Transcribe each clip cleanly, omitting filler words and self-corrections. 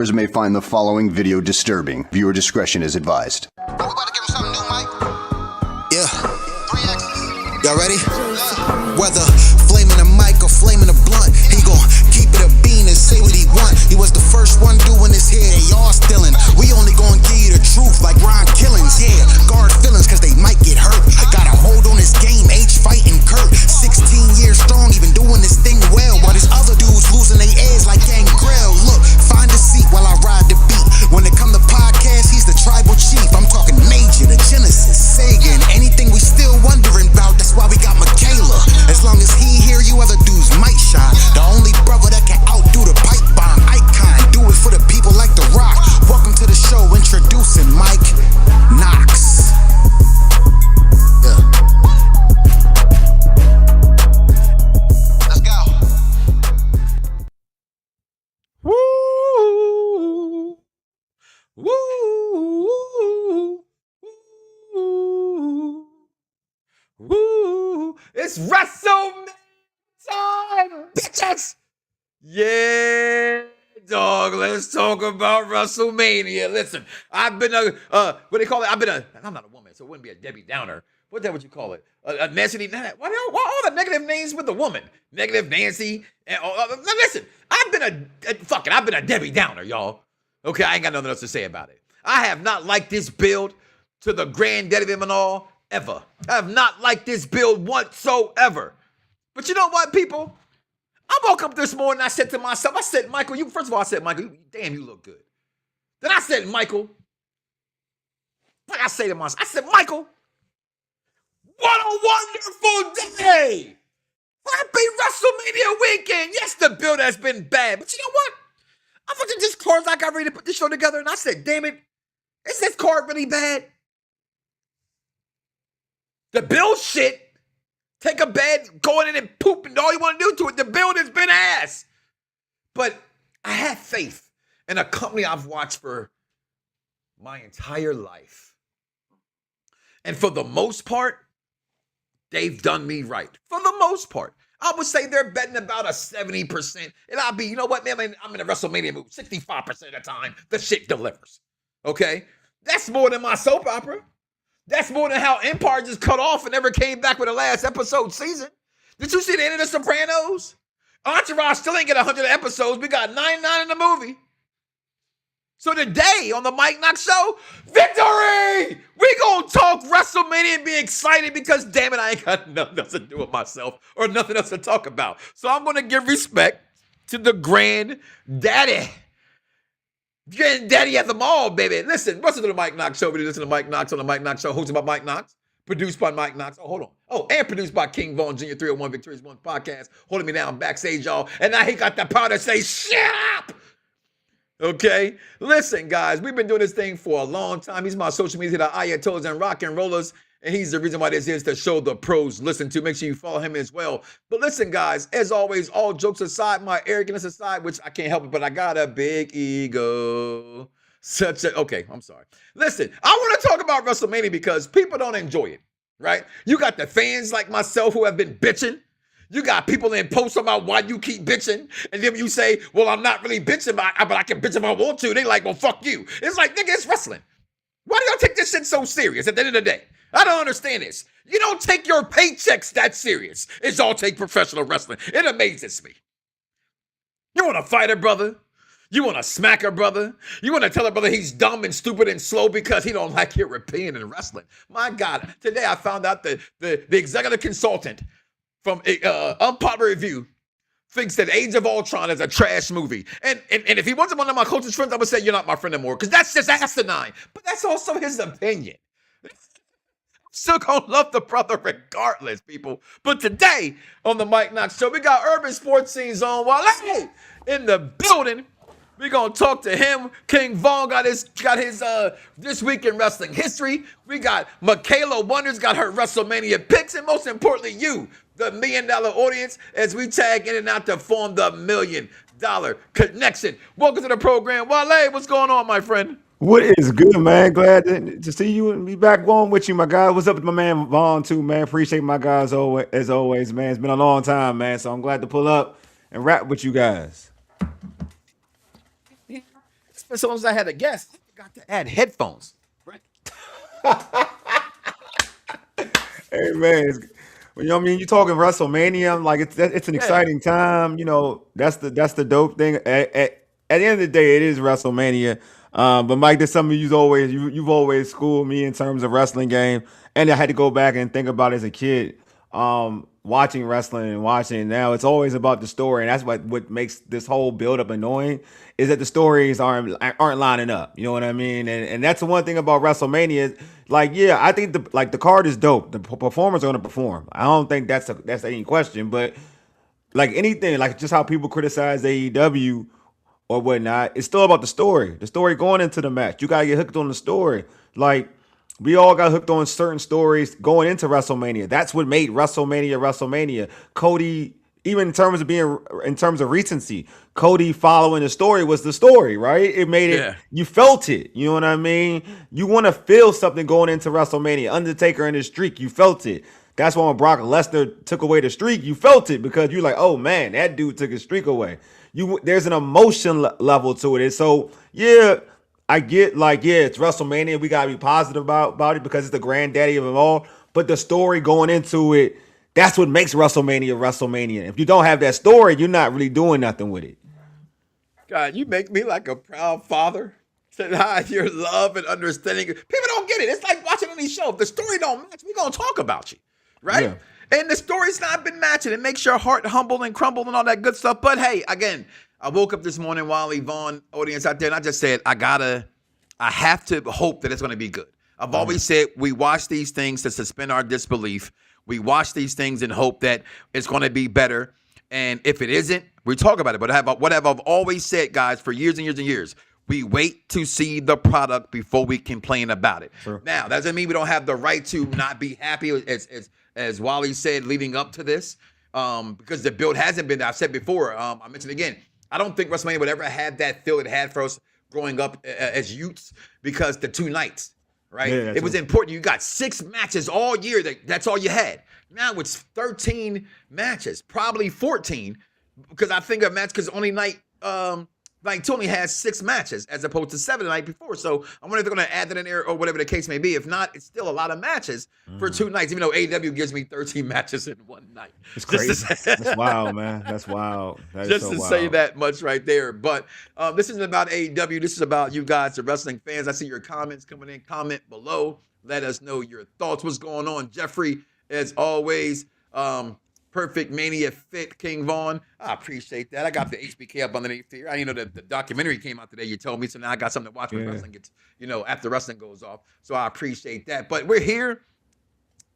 May find the following video disturbing. Viewer discretion is advised. We about to give him something new, Mike. Yeah. 3X. Y'all ready? Whether flaming a mic or flaming a blunt, he gon' keep it a bean and say what he want. He was the first one doing this here, they all stealing. We only gon' give you the truth like Ron Killings. Yeah, guard feelings cause they might get hurt. Got a hold on this game, H fighting Kurt. 16 years strong, even doing this thing well. While these other dudes losing their edge like Gangrel. Look, find a seat while I ride the beat. When it come to podcasts, he's the tribal chief. I'm talking Major, the Genesis, Sega, and anything we still wondering about. That's why we got Michaela. As long as he here, you other dudes might shine. The only brother that can outdo the pipe bomb icon. Do it for the people like The Rock. Welcome to the show, introducing Mike Knoxxx. Yeah. Let's go. Woo! Woo! Woo! Woo! It's WrestleMania time, bitches! Yeah, dog. Let's talk about WrestleMania. Listen, I've been a what do they call it? I'm not a woman, so it wouldn't be a Debbie Downer. What the hell would you call it? A Nancy? Why all the negative names with the woman? Negative Nancy. And, listen, I've been a Debbie Downer, y'all. Okay, I ain't got nothing else to say about it. I have not liked this build to the granddaddy of them all ever. I have not liked this build whatsoever. But you know what, people? I woke up this morning, I said to myself, Michael, first of all, damn, you look good. Then I said, Michael, like I say to myself, I said, Michael, what a wonderful day. Happy WrestleMania weekend. Yes, the build has been bad, but you know what? I looked at this card like I ready to put this show together, and I said, damn it, is this card really bad? The build shit. Take a bed, go in it and poop, and all you want to do to it, the build has been ass. But I have faith in a company I've watched for my entire life. And for the most part, they've done me right. For the most part. I would say they're betting about a 70%. And I'll be, you know what, man, I'm in a WrestleMania mood. 65% of the time, the shit delivers. Okay? That's more than my soap opera. That's more than how Empire just cut off and never came back with the last episode season. Did you see the end of The Sopranos? Entourage still ain't get 100 episodes. We got 99 in the movie. So today on the Mike Knoxxx Show, victory! We gonna talk WrestleMania and be excited because, damn it, I ain't got nothing else to do with myself or nothing else to talk about. So I'm gonna give respect to the granddaddy. Granddaddy at them all, baby. Listen, listen to the Mike Knoxxx Show. Listen to Mike Knoxxx on the Mike Knoxxx Show, hosted by Mike Knoxxx, produced by Mike Knoxxx. Oh, hold on. Oh, and produced by King Von Jr. 301 Victorious One Podcast, holding me down backstage, y'all. And now he got the power to say, shut up! Okay? Listen, guys, we've been doing this thing for a long time. He's my social media, the Ayatollahs and Rock and Rollers. And he's the reason why this is the show the pros listen to. Make sure you follow him as well. But listen, guys, as always, all jokes aside, my arrogance aside, which I can't help it, but I got a big ego. Okay, I'm sorry. Listen, I want to talk about WrestleMania because people don't enjoy it, right? You got the fans like myself who have been bitching. You got people in posts about why you keep bitching. And then you say, well, I'm not really bitching, but I can bitch if I want to. They like, well, fuck you. It's like, nigga, it's wrestling. Why do y'all take this shit so serious at the end of the day? I don't understand this. You don't take your paychecks that serious. It's all take professional wrestling. It amazes me. You want to fight a brother? You want to smack a brother? You want to tell a brother he's dumb and stupid and slow because he don't like your opinion in wrestling? My God, today I found out that the executive consultant from Unpopular Review thinks that Age of Ultron is a trash movie. And if he wasn't one of my closest friends, I would say you're not my friend anymore because that's just asinine. But that's also his opinion. Still gonna love the brother regardless, people. But today on the Mike Knoxxx Show, we got Urban Sports Scenes on Wale in the building. We gonna talk to him. King Von got his This Week in Wrestling History. We got Michaela Wonders got her WrestleMania picks, and most importantly, you, the $1 million audience, as we tag in and out to form the $1 million connection. Welcome to the program, Wale. What's going on, my friend? What is good, man? Glad to see you and be back on with you, my guy. What's up with my man Vaughn, too, man? Appreciate my guys as always, man. It's been a long time, man, so I'm glad to pull up and rap with you guys. As soon as I had a guest, I forgot to add headphones. Right? Hey man, you know what I mean? You talking WrestleMania, like it's an Yeah. exciting time. You know, that's the dope thing. At the end of the day, it is WrestleMania. But Mike, there's something you've always schooled me in terms of wrestling game, and I had to go back and think about it as a kid. Watching wrestling and watching it now, it's always about the story, and that's what makes this whole build up annoying. Is that the stories aren't lining up. You know what I mean? And that's the one thing about WrestleMania. Like, yeah, I think the card is dope. The performers are gonna perform. I don't think that's any question. But like anything, like just how people criticize AEW or whatnot, it's still about the story. The story going into the match. You gotta get hooked on the story. Like we all got hooked on certain stories going into WrestleMania. That's what made WrestleMania. Cody, even in terms of recency, Cody following the story was the story, right? It made it. Yeah. You felt it. You know what I mean? You want to feel something going into WrestleMania. Undertaker and his streak, you felt it. That's why when Brock Lesnar took away the streak, you felt it because you're like, oh man, that dude took his streak away. There's an emotion level to it. And so yeah, I get like, yeah, it's WrestleMania. We gotta be positive about it because it's the granddaddy of them all. But the story going into it, that's what makes WrestleMania. If you don't have that story, you're not really doing nothing with it. God, you make me like a proud father to hide your love and understanding. People don't get it. It's like watching any show. If the story don't match, we're gonna talk about you, right? Yeah. And the story's not been matching. It makes your heart humble and crumble and all that good stuff. But hey, again, I woke up this morning while Yvonne audience out there, and I just said, I have to hope that it's gonna be good. I've always said we watch these things to suspend our disbelief. We watch these things and hope that it's gonna be better. And if it isn't, we talk about it. But what have I've always said, guys, for years and years and years, we wait to see the product before we complain about it. Sure. Now, that doesn't mean we don't have the right to not be happy, as Wally said, leading up to this, because the build hasn't been there. I've said before, I mentioned again, I don't think WrestleMania would ever have that feel it had for us growing up as youths because the 2 nights, right? Yeah, it was important. You got 6 matches all year. That's all you had. Now it's 13 matches, probably 14, because I think a match because only night 2 only has 6 matches as opposed to 7 the night before. So I wonder if they're going to add that in there or whatever the case may be. If not, it's still a lot of matches for 2 nights, even though AEW gives me 13 matches in one night. It's crazy. That's wild, man. That's wild. That is Just so to wild. say that much right there. But this isn't about AEW. This is about you guys, the wrestling fans. I see your comments coming in. Comment below. Let us know your thoughts. What's going on? Jeffrey, as always, perfect mania fit, King Vaughn. I appreciate that. I got the HBK up underneath here. I know that the documentary came out today. You told me, so now I got something to watch when wrestling gets, after wrestling goes off. So I appreciate that. But we're here,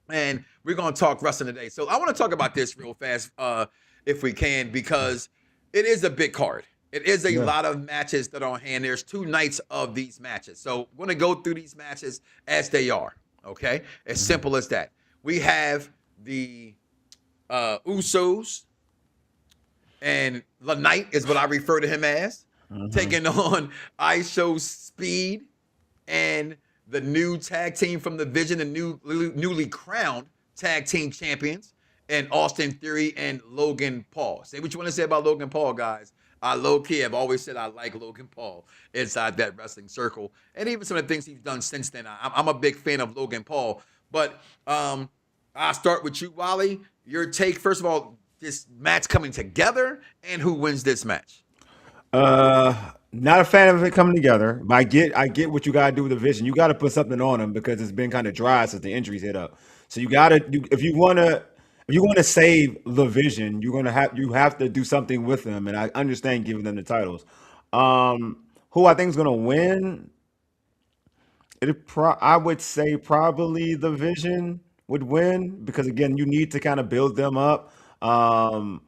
and we're going to talk wrestling today. So I want to talk about this real fast, if we can, because it is a big card. It is a lot of matches that are on hand. There's 2 nights of these matches. So we're going to go through these matches as they are, okay? As simple as that. We have the Usos, and the Knight is what I refer to him as, taking on ISO Speed and the new tag team from the Vision, the newly crowned tag team champions, and Austin Theory and Logan Paul. Say what you want to say about Logan Paul, guys. I low-key have always said I like Logan Paul inside that wrestling circle. And even some of the things he's done since then. I'm a big fan of Logan Paul. But I'll start with you, Wally. Your take, first of all, this match coming together and who wins this match? Not a fan of it coming together, but I get what you gotta do with the Vision. You gotta put something on them because it's been kind of dry since the injuries hit up. So if you wanna save the Vision, you have to do something with them. And I understand giving them the titles. Who I think is gonna win? I would say probably the Vision would win because again, you need to kind of build them up. And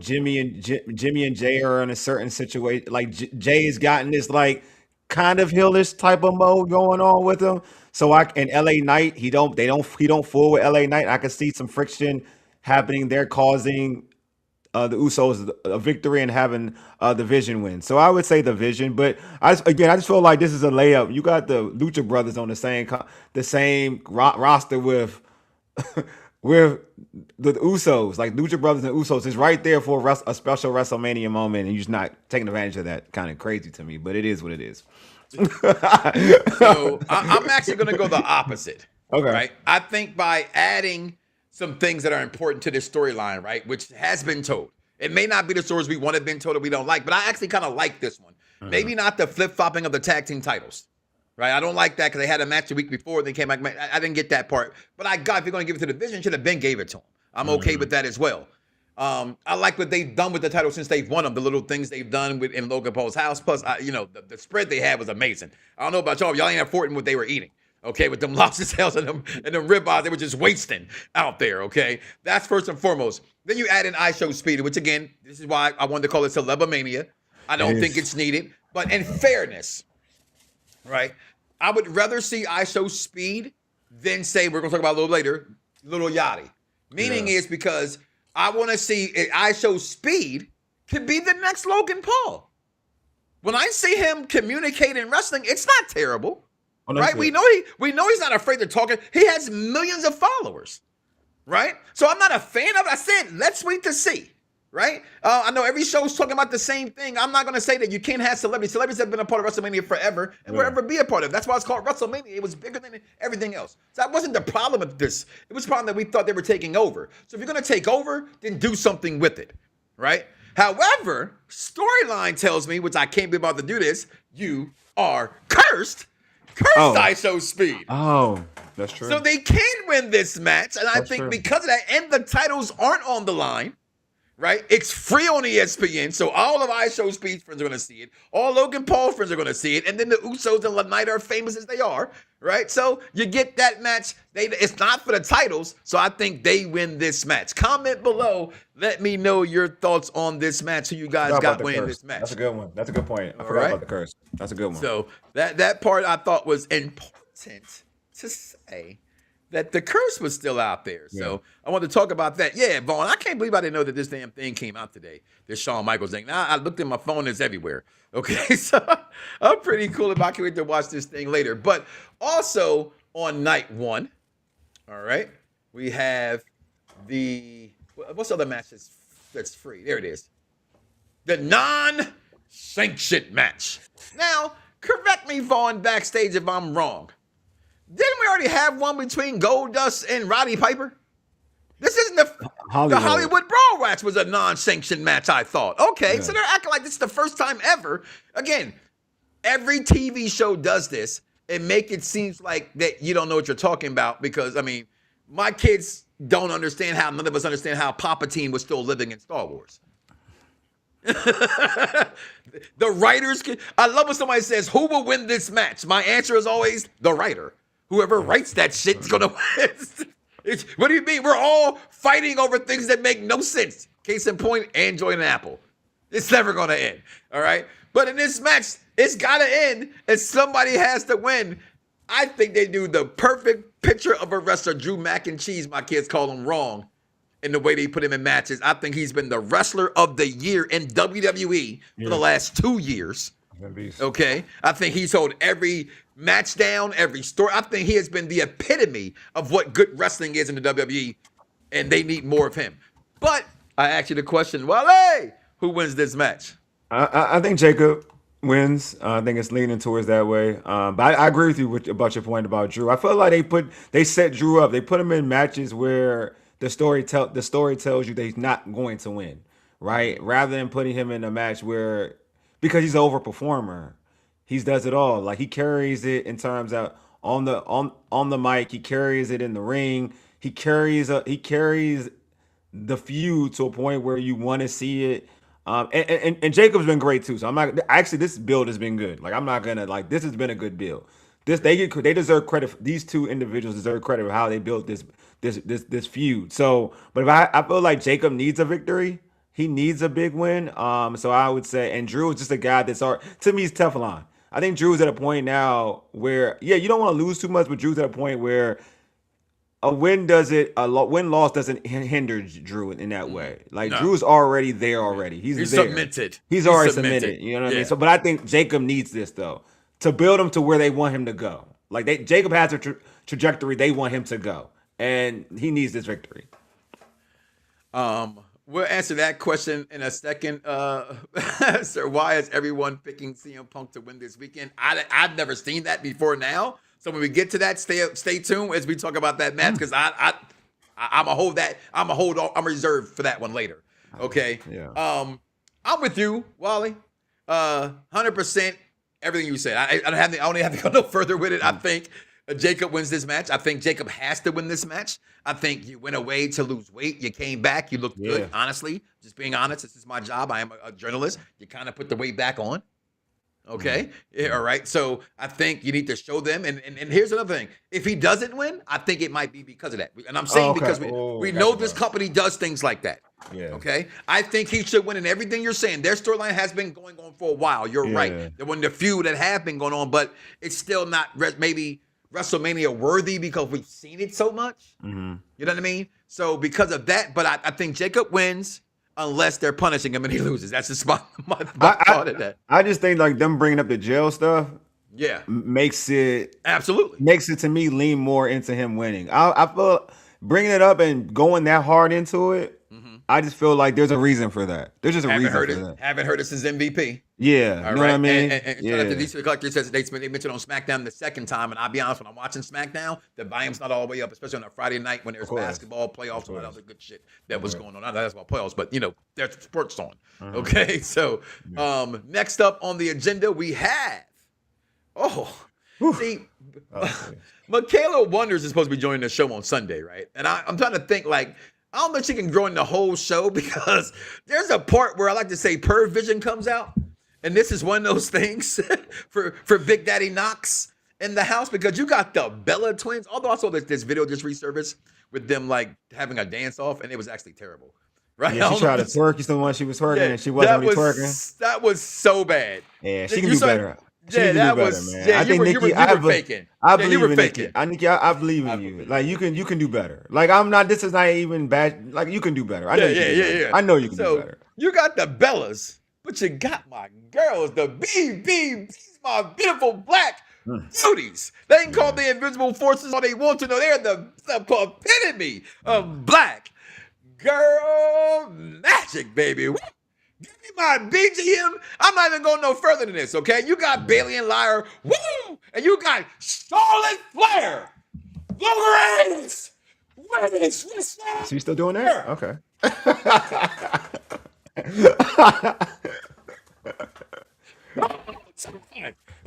Jimmy and Jay are in a certain situation. Like Jay has gotten this like kind of heelish type of mode going on with him. So and LA Knight, he don't fool with LA Knight. I can see some friction happening there, causing the Usos a victory and having the Vision win. So I would say the Vision, but I just feel like this is a layup. You got the Lucha Brothers on the same roster with with the Usos, like Lucha Brothers and Usos, is right there for a special WrestleMania moment, and you're just not taking advantage of that. Kind of crazy to me, but it is what it is. So I'm actually going to go the opposite. Okay. Right. I think by adding some things that are important to this storyline, right, which has been told. It may not be the stories we want to have been told that we don't like, but I actually kind of like this one. Maybe not the flip-flopping of the tag team titles. Right, I don't like that because they had a match the week before. They came back. I didn't get that part, but I got. If you're going to give it to the division, should have been gave it to them. I'm okay with that as well. I like what they've done with the title since they've won them. The little things they've done in Logan Paul's house. Plus, the spread they had was amazing. I don't know about y'all. Y'all ain't affording what they were eating. Okay, with them lobster tails and them ribeyes, they were just wasting out there. Okay, that's first and foremost. Then you add in iShow Speed, which again, this is why I wanted to call it Celebamania. I don't think it's needed, but in fairness. Right, I would rather see iShow Speed than say we're gonna talk about a little later, Little Yachty. Meaning is because I want to see iShow Speed could be the next Logan Paul. When I see him communicate in wrestling, it's not terrible, right? We know he's not afraid to talk. He has millions of followers, right? So I'm not a fan of it. I said let's wait to see. Right? I know every show is talking about the same thing. I'm not going to say that you can't have celebrities. Celebrities have been a part of WrestleMania forever and will ever be a part of it. That's why it's called WrestleMania. It was bigger than everything else. So that wasn't the problem with this. It was the problem that we thought they were taking over. So if you're going to take over, then do something with it. Right? However, storyline tells me, which I can't be about to do this, you are cursed. Cursed iShow Speed. Oh, that's true. So they can win this match. And I think because of that, and the titles aren't on the line. Right? It's free on ESPN, so all of iShow Speed's friends are going to see it. All Logan Paul friends are going to see it. And then the Usos and LaKnight are famous as they are, right? So you get that match. It's not for the titles, so I think they win this match. Comment below. Let me know your thoughts on this match. Who you guys got winning this match? That's a good one. That's a good point. I forgot about the curse. That's a good one. So that part I thought was important to say. That the curse was still out there. So I want to talk about that. Yeah, Vaughn, I can't believe I didn't know that this damn thing came out today. This Shawn Michaels thing. Now I looked at my phone, it's everywhere. Okay, so I'm pretty cool if I can wait to watch this thing later. But also on night one, all right, we have what's the other match that's free? There it is. The non-sanctioned match. Now, correct me, Vaughn, backstage if I'm wrong. Didn't we already have one between Goldust and Roddy Piper? This isn't the Hollywood Brawl match was a non-sanctioned match, I thought. Okay, so they're acting like this is the first time ever. Again, every TV show does this and make it seem like that you don't know what you're talking about because, I mean, my kids don't understand how, none of us understand how Palpatine was still living in Star Wars. The writers, I love when somebody says, who will win this match? My answer is always the writer. Whoever writes that shit's gonna win. What do you mean? We're all fighting over things that make no sense. Case in point, Android and Apple. It's never gonna end. All right. But in this match, it's gotta end, and somebody has to win. I think they do the perfect picture of a wrestler, Drew Mac and Cheese. My kids call him wrong in the way they put him in matches. I think he's been the wrestler of the year in WWE for the last 2 years. Okay, I think he's held every match down, every story. I think he has been the epitome of what good wrestling is in the WWE, and they need more of him. But I asked you the question, Wale, who wins this match? I think Jacob wins. I think it's leaning towards that way. But I agree with you about your point about Drew. I feel like they set Drew up. They put him in matches where the story tells you that he's not going to win, right? Rather than putting him in a match where, because he's an overperformer, he does it all. Like he carries it in terms of on the mic, he carries it in the ring, he carries the feud to a point where you want to see it. And Jacob's been great too. So I'm not actually, this build has been good. Like I'm not gonna this has been a good build. They deserve credit. These two individuals deserve credit for how they built this feud. So, but if I feel like Jacob needs a victory, he needs a big win. So I would say, and Drew is just a guy that's to me, he's Teflon. I think Drew's at a point now where, you don't want to lose too much, but Drew's at a point where a win-loss doesn't hinder Drew in that way. Like no. Drew's already there already. He's there. Submitted. He's already submitted. You know what I mean? So, but I think Jacob needs this though to build him to where they want him to go. Like Jacob has a trajectory they want him to go, and he needs this victory. We'll answer that question in a second. Sir, why is everyone picking CM Punk to win this weekend? I've never seen that before now. So when we get to that, stay tuned as we talk about that match, because I'm reserved for that one later. Okay. Yeah. I'm with you, Wally. 100% everything you said. I only have to go no further with it. I think Jacob wins this match. I think Jacob has to win this match. I think you went away to lose weight. You came back. You looked good, honestly. Just being honest, this is my job. I am a journalist. You kind of put the weight back on. Okay. Yeah, all right. So I think you need to show them. And here's another thing. If he doesn't win, I think it might be because of that. And I'm saying because we know this company does things like that. Yeah. Okay. I think he should win in everything you're saying. Their storyline has been going on for a while. You're right. There wasn't a few that have been going on, but it's still not maybe WrestleMania worthy because we've seen it so much. You know what I mean? So because of that, but I think Jacob wins unless they're punishing him and he loses. That's just my thought of that. I just think like them bringing up the jail stuff makes it to me lean more into him winning. I feel bringing it up and going that hard into it, I just feel like there's a reason for that. There's just a reason for that. Haven't heard it since MVP. Yeah, you know what I mean? And shout out to DC Collector says they mentioned on SmackDown the second time, and I'll be honest, when I'm watching SmackDown, the volume's not all the way up, especially on a Friday night when there's basketball, playoffs, and all that other good shit that was going on. I know that's about playoffs, but there's sports on. Okay, so next up on the agenda we have, Michaela Wonders is supposed to be joining the show on Sunday, right? And I'm trying to think like, I don't know if she can grow in the whole show because there's a part where I like to say Perv Vision comes out. And this is one of those things for Big Daddy Knoxxx in the house because you got the Bella twins. Although I saw this video just resurfaced with them like having a dance off and it was actually terrible. Right? Yeah, she tried to twerk. You still one she was twerking and she wasn't really twerking. That was so bad. Yeah, she can do better. That was better, man. Yeah, I think Nikki, you were faking. I believe in Nikki. Nikki, I believe in you. Like you can do better. Like I'm not. This is not even bad. Like you can do better. I know you can do better. I know you can do better. You got the Bellas, but you got my girls, the BBBs, my beautiful black beauties. They can call the invisible forces all they want to know. They're the epitome of black girl magic, baby. Give me my BGM. I'm not even going no further than this, okay? You got Bailey and Lyra, woo! And you got Charlotte Flair. Wolverines! So you still doing that? Okay.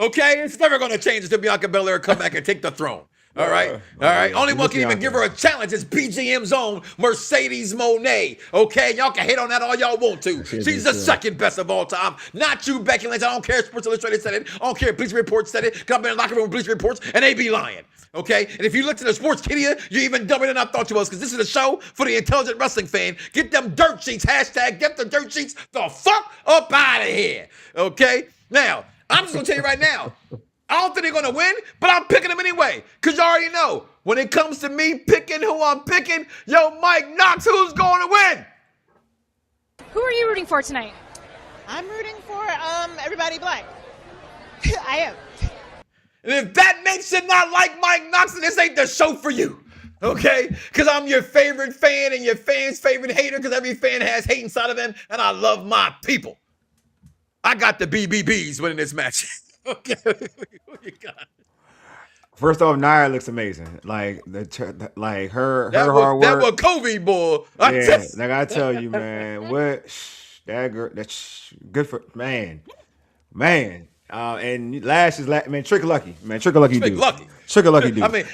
Okay? It's never going to change until Bianca Belair come back and take the throne. All right? All right? Only one can even give her a challenge is BGM's own Mercedes Moné. Okay? Y'all can hate on that all y'all want to. She's the second best of all time. Not you, Becky Lynch. I don't care if Sports Illustrated said it. I don't care if Bleacher Report said it. Because I've been in the locker room with Bleacher Reports, and they be lying. Okay? And if you look to the Sportspedia, you're even dumber than I thought you was, because this is a show for the intelligent wrestling fan. Get them dirt sheets. Hashtag get the dirt sheets the fuck up out of here. Okay? Now, I'm just going to tell you right now, I don't think they're going to win, but I'm picking them anyway. Because you already know, when it comes to me picking who I'm picking, Mike Knoxxx, who's going to win? Who are you rooting for tonight? I'm rooting for everybody black. I am. And if that makes you not like Mike Knoxxx, then this ain't the show for you. Okay? Because I'm your favorite fan and your fan's favorite hater, because every fan has hate inside of them, and I love my people. I got the BBBs winning this match. Okay, who you got? First off, Nia looks amazing. Like her hard work. That was Kobe, boy. Like I tell you, man, that girl, that's good for man. And Lash is man, Trick Lucky, dude. Trick Lucky dude. I mean,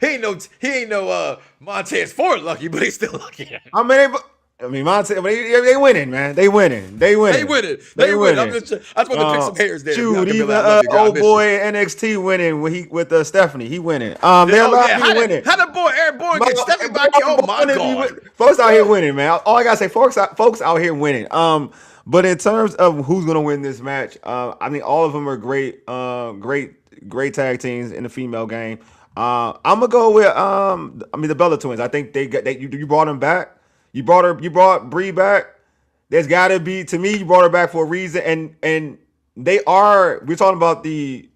he ain't no Montez Ford lucky, but he's still lucky. Montez, they winning, man. They winning. They winning. I just want to pick some hairs there. Shoot, even old boy NXT winning with Stephanie. He winning. They're winning. How the boy Aaron Bourne get Stephanie back here? Oh my God. Folks out here winning, man. All I gotta say, folks out here winning. But in terms of who's gonna win this match, I mean, all of them are great great tag teams in the female game. I'm gonna go with the Bella Twins. I think you brought them back. You brought Brie back. There's got to be, to me, you brought her back for a reason, and we're talking about the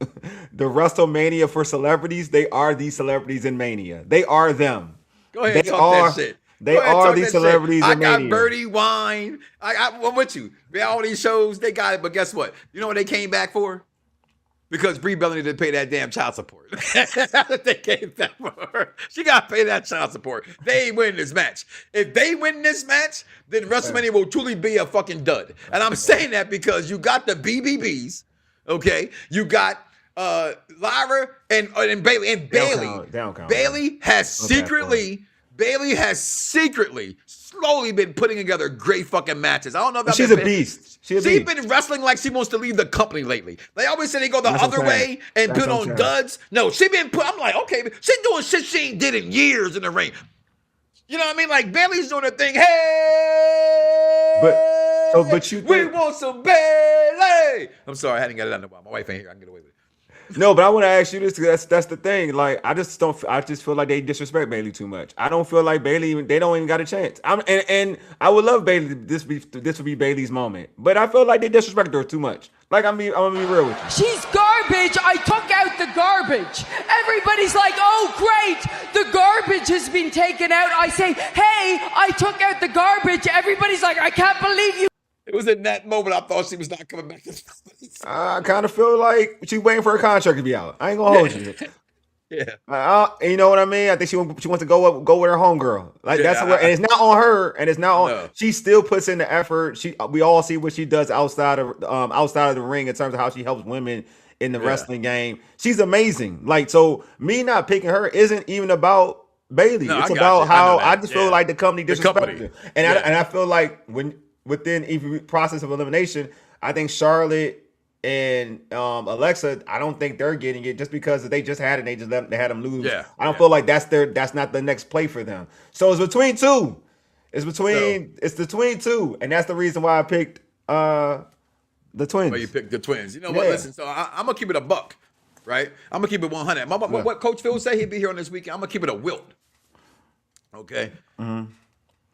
the WrestleMania for celebrities, they are these celebrities in Mania. They are them. Go ahead and They talk are. that shit. They Go ahead and are talk these that shit. celebrities I in got Mania. Birdie Wine. I'm with you. All these shows, they got it. But guess what? You know what they came back for? Because Brie Bellamy didn't pay that damn child support. That's what they came back for. She got to pay that child support. They ain't winning this match. If they win this match, then WrestleMania will truly be a fucking dud. And I'm saying that because you got the BBBs, okay? You got Lyra and Bailey. And Bailey, Bailey has secretly slowly been putting together great fucking matches. I don't know if she's a beast. She's been wrestling like she wants to leave the company lately. They always say they go the other way and put on duds. No, she been put. I'm like, okay, she doing shit she ain't did in years in the ring. You know what I mean? Like Bailey's doing her thing. Hey, but you we want some Bailey. I'm sorry, I hadn't got it out. My wife ain't here. I can get away with it. No, but I want to ask you this because that's the thing. Like, I just feel like they disrespect Bailey too much. I don't feel like Bailey. They don't even got a chance. And I would love Bailey. This would be Bailey's moment, but I feel like they disrespect her too much. Like, I'm gonna be real with you. She's garbage. I took out the garbage. Everybody's like, oh, great. The garbage has been taken out. I say, hey, I took out the garbage. Everybody's like, I can't believe you. It was in that moment I thought she was not coming back to the company. I kind of feel like she's waiting for her contract to be out. I ain't gonna hold you. Yeah. You know what I mean? I think she wants to go with her homegirl. Like and it's not on her, and it's not on. No. She still puts in the effort. We all see what she does outside of the ring in terms of how she helps women in the wrestling game. She's amazing. Like, so me not picking her isn't even about Bailey. No, it's I got about you. how I just feel like the company disrespected her. And Yeah. I feel like within even process of elimination, I think Charlotte and Alexa, I don't think they're getting it just because they just had it. They had them lose. Yeah. I don't feel like that's not the next play for them. So it's between two. It's between two, and that's the reason why I picked the Twins. Well, you picked the Twins. You know what? Listen, so I'm gonna keep it a buck, right? I'm gonna keep it 100. What Coach Phil say, he'd be here on this weekend. I'm gonna keep it a wilt. Okay. Mm-hmm.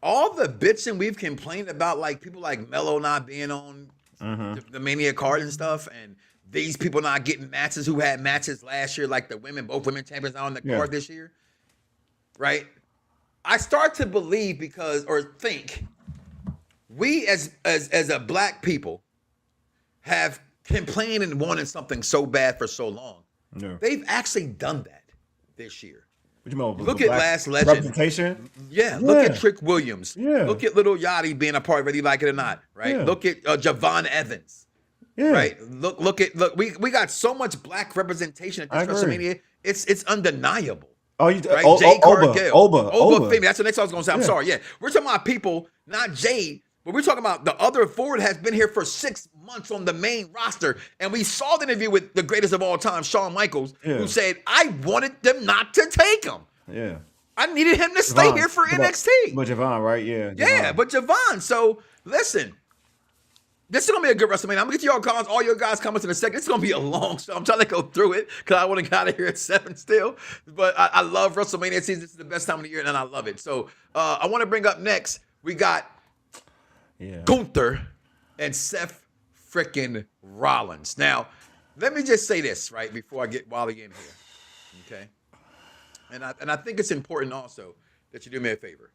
All the bitching we've complained about, like people like Melo not being on the Mania card and stuff, and these people not getting matches who had matches last year, like both women champions are on the card this year, right? I start to believe think we as a black people have complained and wanted something so bad for so long. Yeah. They've actually done that this year. Look at Last Legend. Representation. Yeah, look at Trick Williams. Yeah. Look at Little Yachty being a part, whether you like it or not, right? Yeah. Look at Javon Evans. Yeah. Right? Look. We got so much black representation at this WrestleMania. It's undeniable. Oh, you right? Jade Cargill. Oba. Family. That's the next one I was gonna say. I'm sorry. Yeah. We're talking about people, not Jade, but we're talking about the other forward has been here for 6 months on the main roster. And we saw the interview with the greatest of all time, Shawn Michaels, who said, I wanted them not to take him. Yeah. I needed him to stay here for NXT. But Javon, right? Yeah. Yeah, but Javon. So listen, this is gonna be a good WrestleMania. I'm gonna get to y'all comments, all your guys' comments in a second. It's gonna be a long show. I'm trying to go through it because I want to get out of here at 7 still. But I love WrestleMania season. This is the best time of the year, and I love it. So I want to bring up next. We got Gunther and Seth freaking Rollins. Now, let me just say this right before I get Wally in here, okay? And I think it's important also that you do me a favor.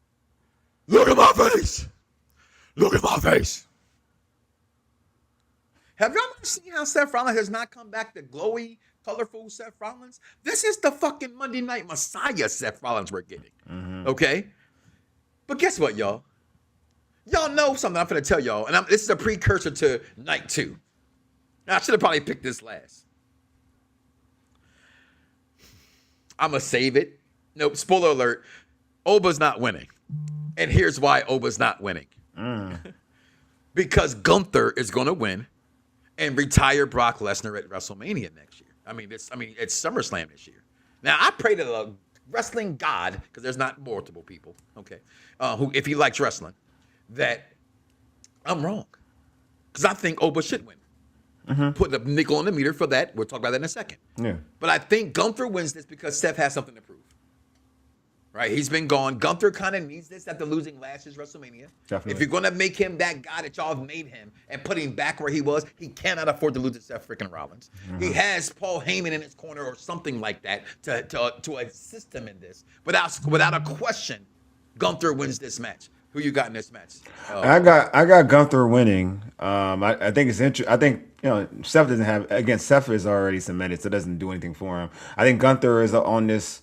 Look at my face. Look at my face. Have y'all ever seen how Seth Rollins has not come back to glowy, colorful Seth Rollins? This is the fucking Monday Night Messiah Seth Rollins we're getting. Okay? But guess what, y'all? Y'all know something I'm going to tell y'all, and this is a precursor to night 2. Now, I should have probably picked this last. I'm going to save it. Nope, spoiler alert. Oba's not winning. And here's why Oba's not winning. Because Gunther is going to win and retire Brock Lesnar at WrestleMania next year. It's SummerSlam this year. Now, I pray to the wrestling god, because there's not multiple people, okay, who, if he likes wrestling, that I'm wrong. Because I think Oba should win. Put a nickel on the meter for that. We'll talk about that in a second. Yeah. But I think Gunther wins this because Seth has something to prove. Right, he's been gone. Gunther kind of needs this after losing last year's WrestleMania. Definitely. If you're gonna make him that guy that y'all have made him and put him back where he was, he cannot afford to lose to Seth freaking Rollins. He has Paul Heyman in his corner or something like that to assist him in this. Without a question, Gunther wins this match. Who you got in this match? I got Gunther winning. I think it's interesting. I think Seth doesn't have Seth is already cemented, so it doesn't do anything for him. I think Gunther is on this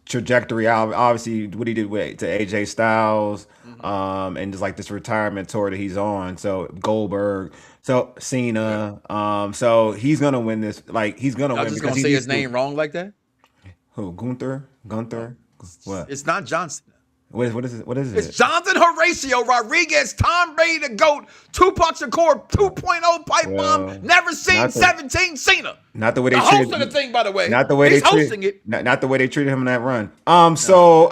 trajectory. Obviously, what he did to AJ Styles, and just like this retirement tour that he's on. So Goldberg, so Cena, so he's gonna win this. Like he's gonna win. I'm just gonna say his name wrong like that. Who? Gunther? What? It's not Johnson. What is it? What is it? It's Jonathan Horatio Rodriguez, Tom Brady the GOAT, Tupac Shakur 2.0 pipe bomb, never seen 17 Cena. Not the way they treated hosting the thing, by the way. Not the way He's they hosting it. Not the way they treated him in that run. So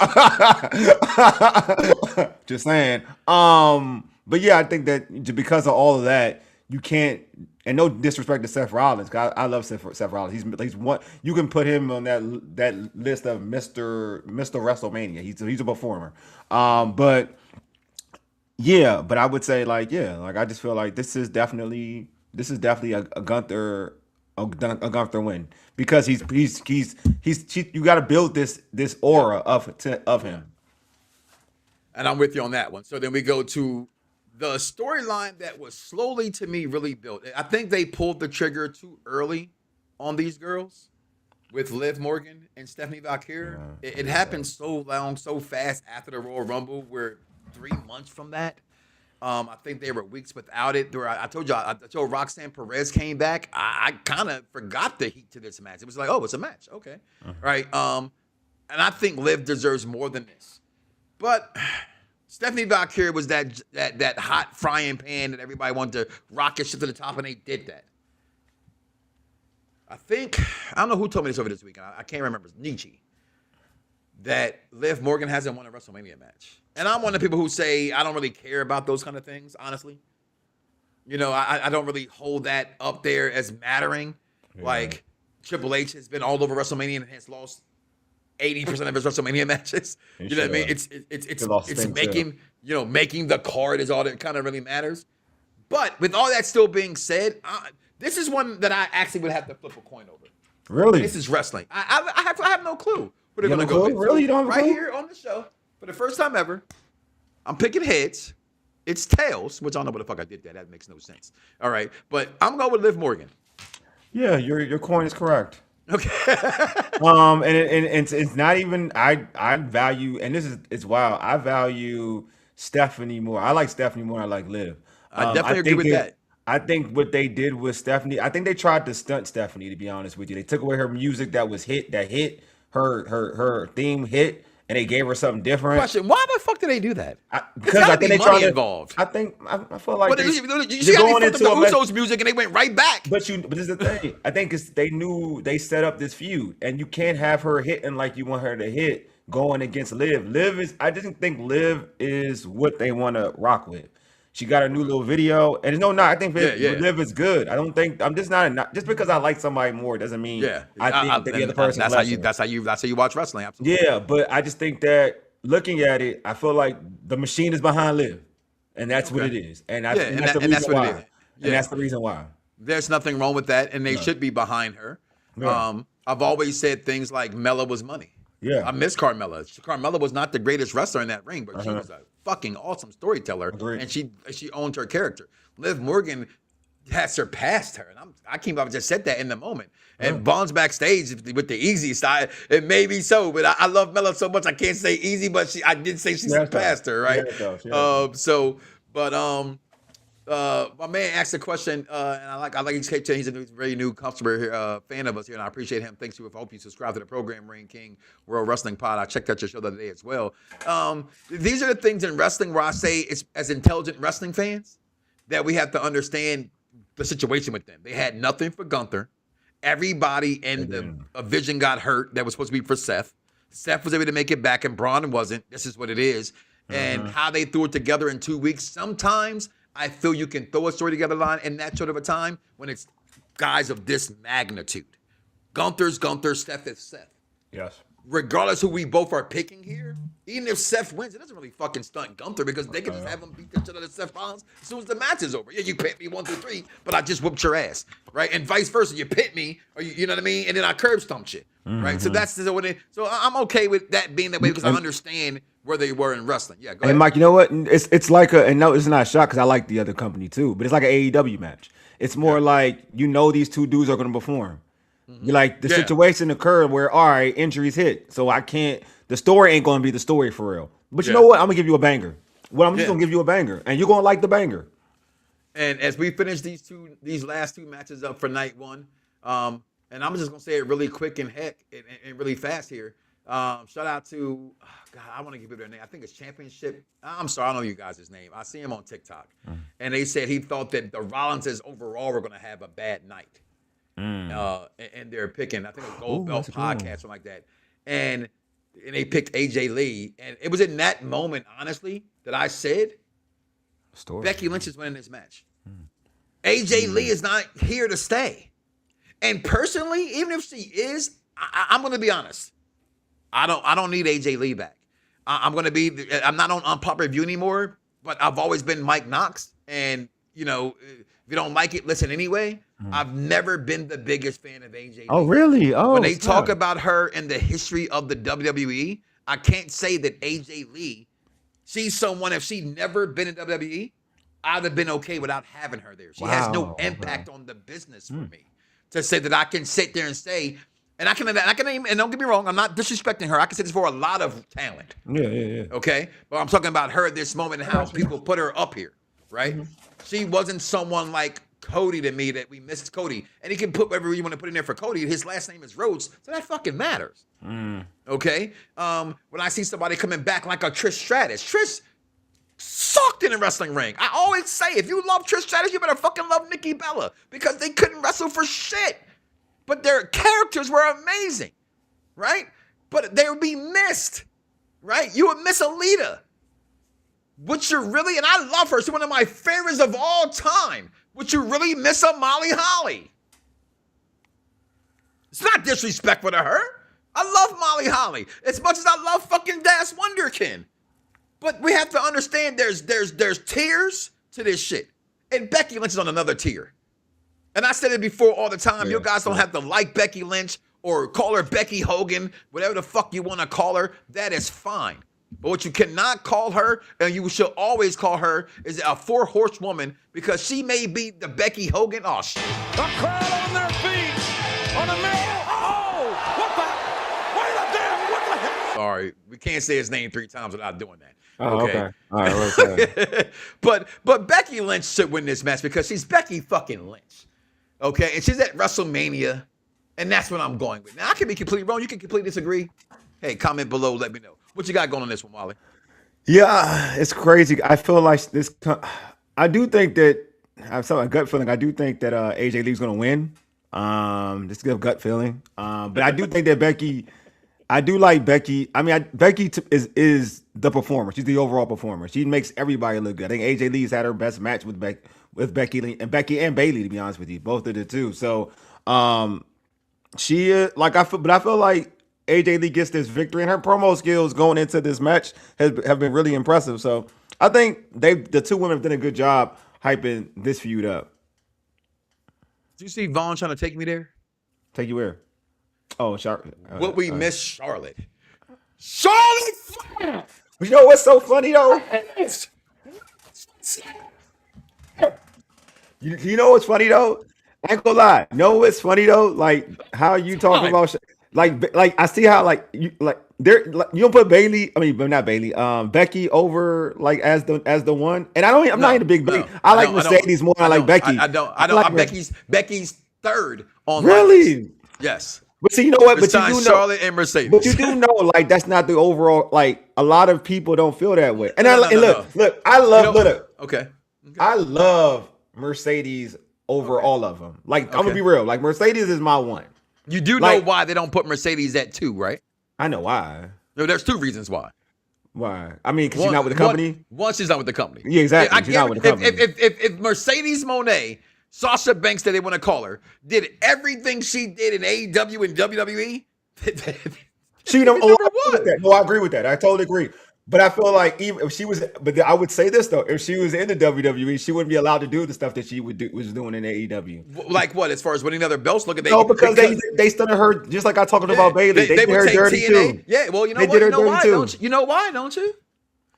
just saying. But yeah, I think that because of all of that, you can't. And no disrespect to Seth Rollins, because I love Seth Rollins. He's one. You can put him on that list of Mr. WrestleMania. He's a performer. But yeah, but I would say like I just feel like this is definitely a Gunther win, because he's you got to build this aura of him. And I'm with you on that one. So then we go to the storyline that was slowly, to me, really built. I think they pulled the trigger too early on these girls with Liv Morgan and Stephanie Valkyrie. It happened so long, so fast after the Royal Rumble. We're 3 months from that. I think they were weeks without it. I told Roxanne Perez came back. I kind of forgot the heat to this match. It was like, oh, it's a match. Okay. Right. And I think Liv deserves more than this. But Stephanie Valkyrie was that hot frying pan that everybody wanted to rocket shit to the top, and they did that. I don't know who told me this over this weekend. I can't remember. It's Nietzsche. That Liv Morgan hasn't won a WrestleMania match. And I'm one of the people who say I don't really care about those kind of things, honestly. I don't really hold that up there as mattering. Yeah. Like, Triple H has been all over WrestleMania and has lost 80% of his WrestleMania matches. You know what I mean? It's making the card is all that kind of really matters. But with all that still being said, this is one that I actually would have to flip a coin over. Really? This is wrestling. I have no clue where they're going to go. Really? You don't have a clue? Right here on the show, for the first time ever, I'm picking heads. It's tails, which I don't know what the fuck I did there. That makes no sense. All right. But I'm going with Liv Morgan. Yeah, your coin is correct. Okay. And it's not even I value, and it's wild. I value Stephanie more. I like Stephanie more than I like Liv. I definitely agree with that. I think what they did with Stephanie, I think they tried to stunt Stephanie, to be honest with you. They took away her music that hit her theme hit, and they gave her something different. Question: why the fuck did they do that? Because I think they tried involved. I feel like you see how they fucked up the Usos music and they went right back. But this is the thing. I think they knew they set up this feud, and you can't have her hitting like you want her to hit going against Liv. I just think Liv is what they want to rock with. She got a new little video, and I think Liv is good. I don't think I'm just just because I like somebody more doesn't mean I think that the other person. That's how you watch wrestling. Absolutely. Yeah, but I just think that looking at it, I feel like the machine is behind Liv, and that's what it is, and that's the reason why. And that's the reason why. There's nothing wrong with that, and they should be behind her. Yeah. I've always said things like Mella was money. Yeah, I miss Carmella. Carmella was not the greatest wrestler in that ring, but she was a fucking awesome storyteller. Agreed. And she owned her character. Liv Morgan has surpassed her, and I came up and just said that in the moment. And Bond's backstage with the easy side. It may be so, but I love Mella so much I can't say easy, but I did say she surpassed her, right? My man asked a question, and I like he's a very new customer here, fan of us here, and I appreciate him. Thanks to you. I hope you subscribe to the program, Ring King World Wrestling Pod. I checked out your show the other day as well. These are the things in wrestling where I say, it's, as intelligent wrestling fans, that we have to understand the situation with them. They had nothing for Gunther. Everybody in a vision got hurt that was supposed to be for Seth. Seth was able to make it back, and Braun wasn't. This is what it is. And how they threw it together in 2 weeks. Sometimes I feel you can throw a story together line in that short of a time when it's guys of this magnitude. Gunther's Gunther, Seth is Seth. Yes. regardless who we both are picking here, even if Seth wins, it doesn't really fucking stunt Gunther because they can just have him beat the shit out of Seth Rollins as soon as the match is over. Yeah, you pit me 1, 2, 3, but I just whooped your ass, right? And vice versa, you pit me, or you know what I mean, and then I curb stomped you, right? So that's what it. So I'm okay with that being that way because I understand where they were in wrestling. Yeah, go ahead. And Mike, you know what? It's like and no, it's not a shock because I like the other company too, but it's like an AEW match. It's more like these two dudes are going to perform. You're like the situation occurred where all right, injuries hit, so I can't. The story ain't going to be the story for real. But you know what? I'm gonna give you a banger. Well, I'm just gonna give you a banger, and you're gonna like the banger. And as we finish these last two matches up for night one, and I'm just gonna say it really quick and really fast here. Shout out to God, I want to give it their name. I think it's Championship. I'm sorry, I don't know you guys' name. I see him on TikTok, and they said he thought that the Rollinses overall were gonna have a bad night. And they're picking, I think, a Gold Belt podcast, something like that, and they picked AJ Lee, and it was in that moment, honestly, that I said, Becky Lynch is winning this match. AJ Lee is not here to stay, and personally, even if she is, I'm going to be honest. I don't need AJ Lee back. I'm not on Unpopular Review anymore, but I've always been Mike Knoxxx, and if you don't like it, listen anyway. I've never been the biggest fan of AJ Lee. Oh, really? Oh, when they talk about her in the history of the WWE, I can't say that AJ Lee, she's someone, if she never been in WWE, I'd have been okay without having her there. She has no impact on the business for me to say that I can sit there and say, and I can even, and don't get me wrong, I'm not disrespecting her. I can say this for a lot of talent. Yeah. Okay? But I'm talking about her at this moment and how people put her up here, right? She wasn't someone like Cody to me that we missed Cody. And he can put whatever you want to put in there for Cody. His last name is Rhodes, so that fucking matters. Okay? When I see somebody coming back like a Trish Stratus, Trish sucked in the wrestling ring. I always say, if you love Trish Stratus, you better fucking love Nikki Bella because they couldn't wrestle for shit. But their characters were amazing, right? But they would be missed, right? You would miss Alita. Would you really, and I love her, she's one of my favorites of all time. Would you really miss a Molly Holly? It's not disrespectful to her. I love Molly Holly as much as I love fucking Das Wunderkind. But we have to understand there's tiers to this shit. And Becky Lynch is on another tier. And I said it before all the time. You guys don't have to like Becky Lynch or call her Becky Hogan, whatever the fuck you want to call her. That is fine. But what you cannot call her, and you should always call her, is a four-horse woman because she may be the Becky Hogan. Oh, shit. The crowd on their feet. On a man. Oh, what the? Wait a damn, what the hell? Sorry, we can't say his name 3 times without doing that. Oh, okay. All right, okay. but Becky Lynch should win this match because she's Becky fucking Lynch. Okay, and she's at WrestleMania, and that's what I'm going with. Now, I can be completely wrong. You can completely disagree. Hey, comment below. Let me know. What you got going on this one, Wally? Yeah, it's crazy. I feel like this. I do think that I have a gut feeling. I do think that AJ Lee's going to win. Just a gut feeling. But I do think that Becky. I do like Becky. I mean, Becky is the performer. She's the overall performer. She makes everybody look good. I think AJ Lee's had her best match with Becky and Bayley. To be honest with you, both of the two. So she is like I feel like AJ Lee gets this victory, and her promo skills going into this match have been really impressive. So I think the two women have done a good job hyping this feud up. Did you see Vaughn trying to take me there? Take you where? Oh, Charlotte. What we miss Charlotte. Charlotte! You know what's so funny though? You know what's funny though? I ain't gonna lie. You know what's funny though? Like how you talking about like I see how you don't put Bayley. I mean, but not Bayley. Becky over like as the one. And I'm not even a big Bayley. I like Mercedes more. I like Becky. I don't. Becky's third on really. Yes. But see, you know what? But you do know Charlotte and Mercedes. But you do know, like that's not the overall. Like a lot of people don't feel that way. And look, I love Okay. I love Mercedes over all of them. Like I'm gonna be real. Like Mercedes is my one. You do know why they don't put Mercedes at 2, right? I know why. No, there's 2 reasons why. Why? I mean, because she's not with the company. One, she's not with the company. Yeah, exactly. She's not with the company. If Mercedes Moné, Sasha Banks, that they want to call her, did everything she did in AEW and WWE, She He never never I agree with that. No, I agree with that. I totally agree. But I feel like even if she was, but I would say this though: if she was in the WWE, she wouldn't be allowed to do the stuff that she was doing in AEW. Like what? As far as winning other belts, look at No, because they studied her just like I talked about Bayley. They did would her take dirty TNA. too. Yeah, well, you know They what? did her You know dirty why? too. Don't you? You know why? Don't you?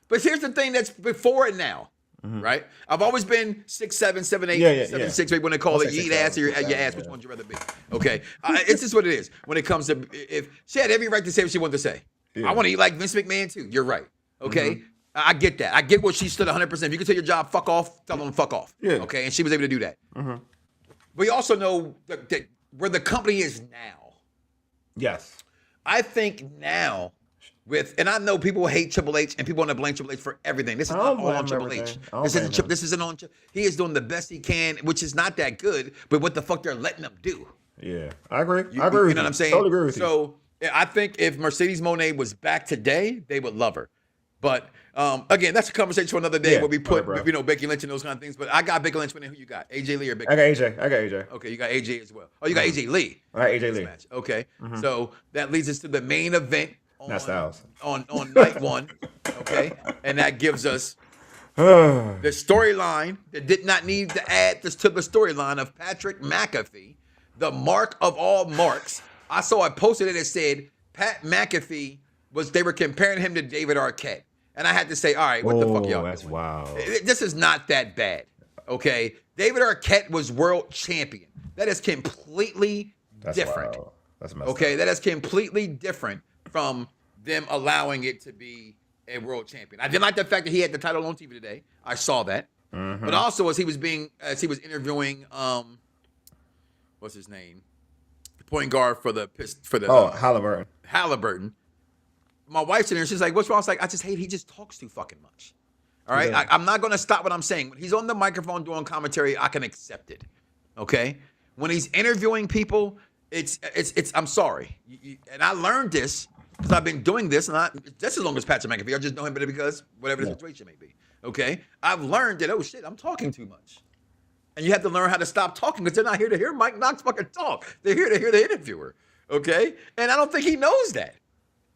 But here's the thing that's before it now. Right? I've always been 6'7", 7'8", 7'6", maybe when they call it you eat ass or your ass, which one would you rather be? Okay. It's just what it is. When it comes to if she had every right to say what she wanted to say. I want to eat like Vince McMahon too. You're right. Okay. I get that. I get what she stood 100%. If you can tell your job, fuck off, tell them fuck off. Yeah. Okay. And she was able to do that. We also know that where the company is now. Yes. I think now and I know people hate Triple H and people want to blame Triple H for everything. This is not all on Triple H. This isn't on. He is doing the best he can, which is not that good. But what the fuck they're letting him do? Yeah, I agree. I agree. You with know you. what I'm saying? Totally agree with you. So I think if Mercedes Moné was back today, they would love her. But again, that's a conversation for another day where we put Becky Lynch and those kind of things. But I got Becky Lynch winning. Who you got? AJ Lee or Becky? I got AJ. Okay, you got AJ as well. Oh, you got AJ Lee. I got AJ Lee. Match. Okay, so that leads us to the main event. Not Styles. On night one, okay? And that gives us the storyline that did not need to add this to the storyline of Patrick McAfee, the mark of all marks. I saw a posted that said Pat McAfee they were comparing him to David Arquette. And I had to say, all right, what the fuck y'all that's doing? wild. This is not that bad, okay? David Arquette was world champion. That is completely different. Wild. That's messed up. That is completely different from them allowing it to be a world champion. I didn't like the fact that he had the title on TV today. I saw that. But also as he was interviewing what's his name? The point guard for the Halliburton. My wife's in there, she's like, what's wrong? I was like, I just hate he just talks too fucking much. All right? Yeah. I'm not gonna stop what I'm saying. When he's on the microphone doing commentary, I can accept it. Okay? When he's interviewing people, it's I'm sorry. And I learned this because I've been doing this, just as long as Patrick McAfee. I just know him better because whatever the situation may be. Okay? I've learned that, oh shit, I'm talking too much. And you have to learn how to stop talking because they're not here to hear Mike Knoxxx fucking talk. They're here to hear the interviewer. Okay? And I don't think he knows that.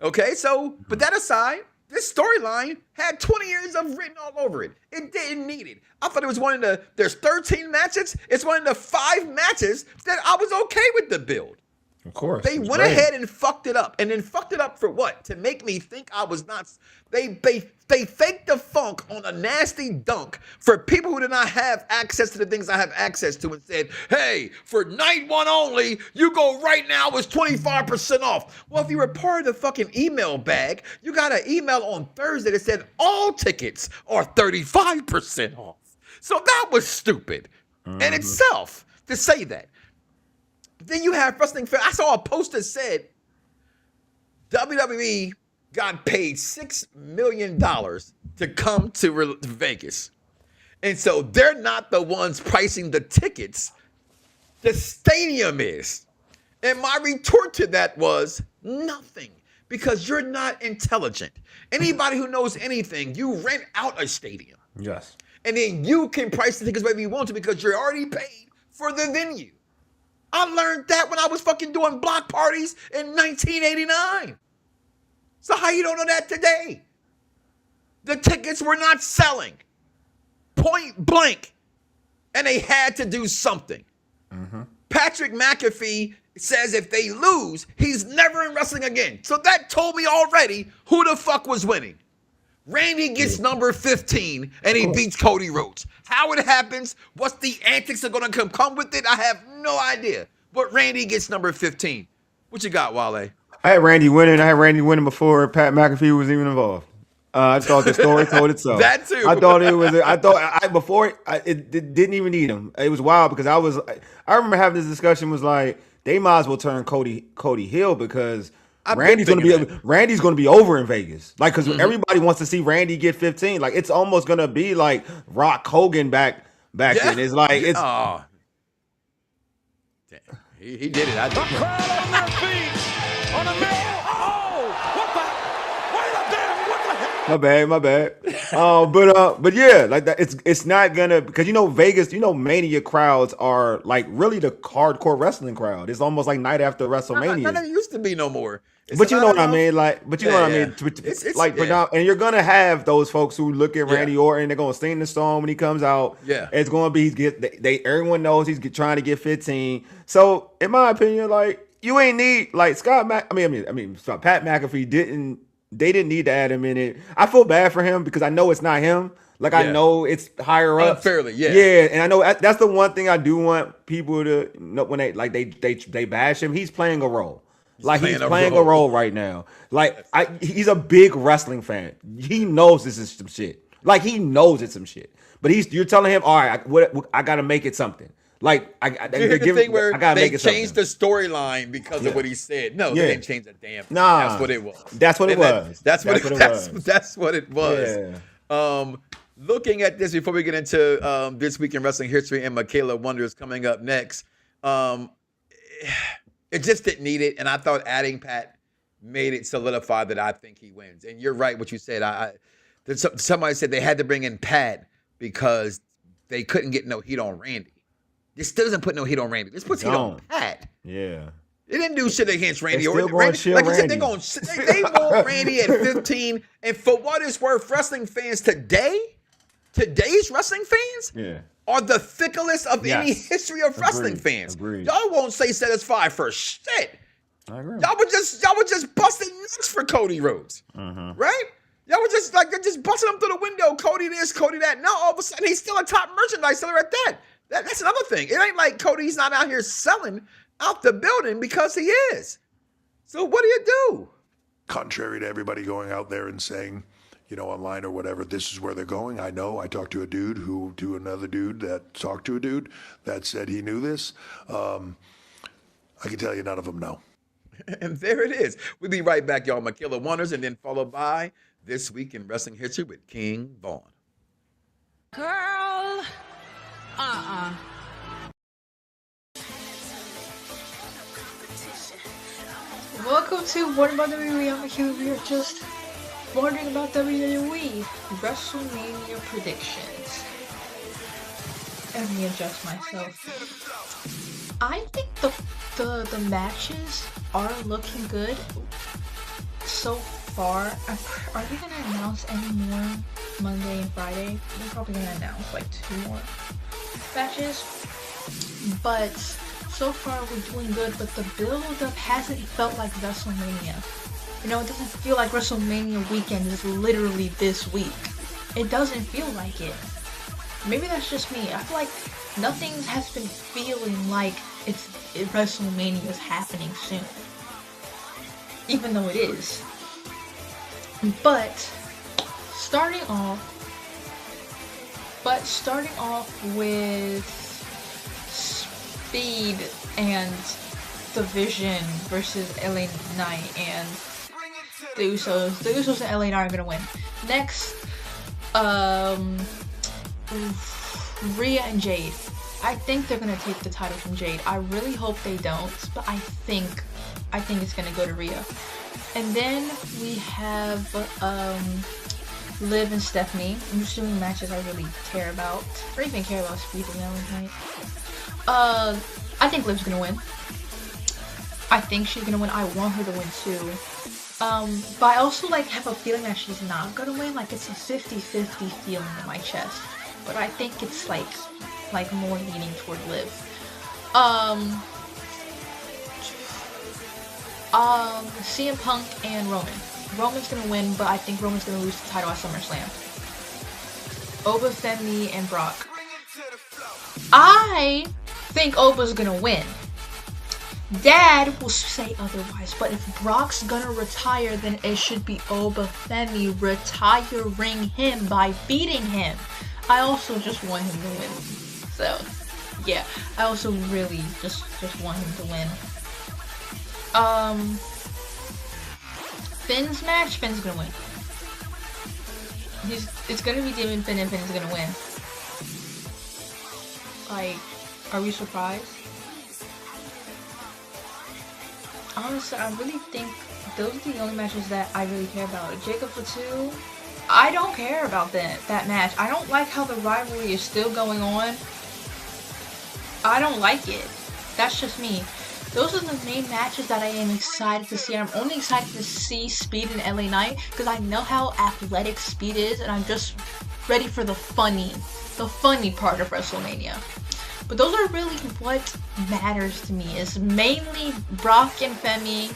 Okay? So, but that aside, this storyline had 20 years of written all over it. It didn't need it. I thought it was there's 13 matches. It's one of the 5 matches that I was okay with the build. Of course. They went ahead and fucked it up. And then fucked it up for what? To make me think I was not. They faked the funk on a nasty dunk for people who did not have access to the things I have access to and said, hey, for night one only, you go right now, it's 25% off. Well, if you were part of the fucking email bag, you got an email on Thursday that said all tickets are 35% off. So that was stupid in itself to say that. Then you have wrestling fans. I saw a post that said WWE got paid $6 million to come to Vegas. And so they're not the ones pricing the tickets. The stadium is. And my retort to that was nothing, because you're not intelligent. Anybody who knows anything, you rent out a stadium. Yes. And then you can price the tickets whatever you want to because you're already paid for the venue. I learned that when I was fucking doing block parties in 1989. So how you don't know that today? The tickets were not selling. Point blank. And they had to do something. Patrick McAfee says if they lose, he's never in wrestling again. So that told me already who the fuck was winning. Randy gets number 15 and he beats Cody Rhodes. How it happens, what's the antics that are going to come with it, I have no idea. But Randy gets number 15. What you got, Wale? I had Randy winning before Pat McAfee was even involved. I thought the story told itself. That too. I thought it didn't even need him. It was wild because I remember having this discussion was like, they might as well turn Cody heel because Randy's going to be over in Vegas. Like, because everybody wants to see Randy get 15. Like, it's almost going to be like Rock Hogan back then. It's like, it's. Oh. He did it. I did. The crowd on their feet. On a mill. Oh, what the? Wait a damn, what the hell? My bad. But yeah, like that. It's not gonna, because Vegas, Mania crowds are like really the hardcore wrestling crowd. It's almost like night after WrestleMania. Not used to be no more. But you know what I mean, like, but you know what I mean. It's like, and you're gonna have those folks who look at Randy Orton. They're gonna sing the song when he comes out. Yeah, it's gonna be everyone knows he's trying to get 15. So, in my opinion, like, you ain't need like Pat McAfee They didn't need to add him in it. I feel bad for him because I know it's not him. Like, I know it's higher up. Unfairly, yeah, and I know that's the one thing I do want people to know when they bash him. He's playing a role. He's playing a role right now. Like, he's a big wrestling fan. He knows this is some shit. Like, he knows it's some shit. But you're telling him, all right, I got to make it something. Like, I gotta they changed the storyline because of what he said. No, they didn't change a damn thing. Nah, that's what it was. That's what it was. That's what it was. Yeah. Looking at this before we get into this week in wrestling history and Michaela Wonders coming up next. It just didn't need it, and I thought adding Pat made it solidify that I think he wins. And you're right, what you said. Somebody said they had to bring in Pat because they couldn't get no heat on Randy. This doesn't put no heat on Randy. This puts heat on Pat. Yeah. They didn't do shit against Randy Orton. Like you said, they want Randy at 15. And for what it's worth, wrestling fans today's wrestling fans, are the thickest of any history of wrestling fans. Agreed. Y'all won't say satisfied for shit. I agree. Y'all were just busting nuts for Cody Rhodes, right? Y'all were just like, they're just busting him through the window. Cody this, Cody that. Now all of a sudden he's still a top merchandise seller at that. That's another thing. It ain't like Cody's not out here selling out the building because he is. So what do you do? Contrary to everybody going out there and saying, online or whatever, this is where they're going. I know. I talked to a dude to another dude that talked to a dude that said he knew this. I can tell you none of them know. And there it is. We'll be right back, y'all. Michaela Wonders, and then followed by This Week in Wrestling History with King Vaughn. Girl. Welcome to What About WWE? I'm here. We are just wondering about WWE WrestleMania predictions. Let me adjust myself. I think the matches are looking good so far. Are they gonna announce any more Monday and Friday? They're probably gonna announce like 2 more matches, but so far we're doing good. But the build-up hasn't felt like WrestleMania. It doesn't feel like WrestleMania weekend is literally this week. It doesn't feel like it. Maybe that's just me. I feel like nothing has been feeling like WrestleMania is happening soon, even though it is. But starting off with Speed and the Vision versus LA Knight and the Usos. The Usos and LA Knight are gonna win. Next, Rhea and Jade. I think they're gonna take the title from Jade. I really hope they don't, but I think it's gonna go to Rhea. And then we have Liv and Stephanie. I'm assuming matches I really care about. Or even care about Speed and LA Knight. I think Liv's gonna win. I think she's gonna win. I want her to win too. But I also have a feeling that she's not gonna win. Like, it's a 50-50 feeling in my chest. But I think it's like more leaning toward Liv. CM Punk and Roman. Roman's gonna win, but I think Roman's gonna lose the title at SummerSlam. Oba, Femi, and Brock. I think Oba's gonna win. Dad will say otherwise, but if Brock's gonna retire, then it should be Oba Femi retiring him by beating him. I also just want him to win. So, yeah, I also really just want him to win. Finn's match, Finn's gonna win. It's gonna be Demon Finn and Finn's gonna win. Are we surprised? Honestly, I really think those are the only matches that I really care about. Jacob Fatu, I don't care about that match. I don't like how the rivalry is still going on. I don't like it. That's just me. Those are the main matches that I am excited to see. I'm only excited to see Speed and LA Knight because I know how athletic Speed is, and I'm just ready for the funny part of WrestleMania. But those are really what matters to me. It's mainly Brock and Femi,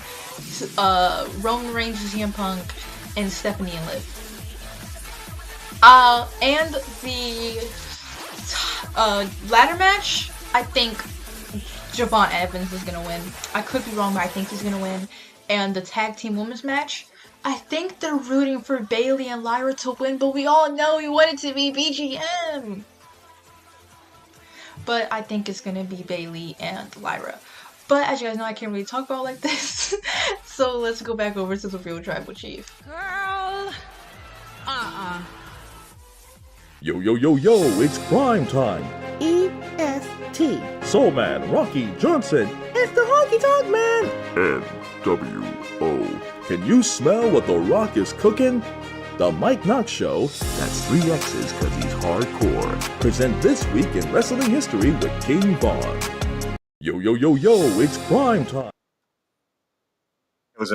Roman Reigns and CM Punk, and Stephanie and Liv. And the ladder match, I think Javon Evans is going to win. I could be wrong, but I think he's going to win. And the tag team women's match, I think they're rooting for Bayley and Lyra to win, but we all know we want it to be BGM. But I think it's going to be Bayley and Lyra. But as you guys know, I can't really talk about it like this. So let's go back over to the real Tribal Chief. Girl. Yo, yo, yo, yo, it's prime time. EST. Soul Man, Rocky Johnson, It's the Honky Tonk Man. NWO. Can you smell what The Rock is cooking? The Mike Knoxxx Show, that's 3 X's cause he's hardcore, present This Week in Wrestling History with King Vaughn. Yo, yo, yo, yo, it's prime time. It was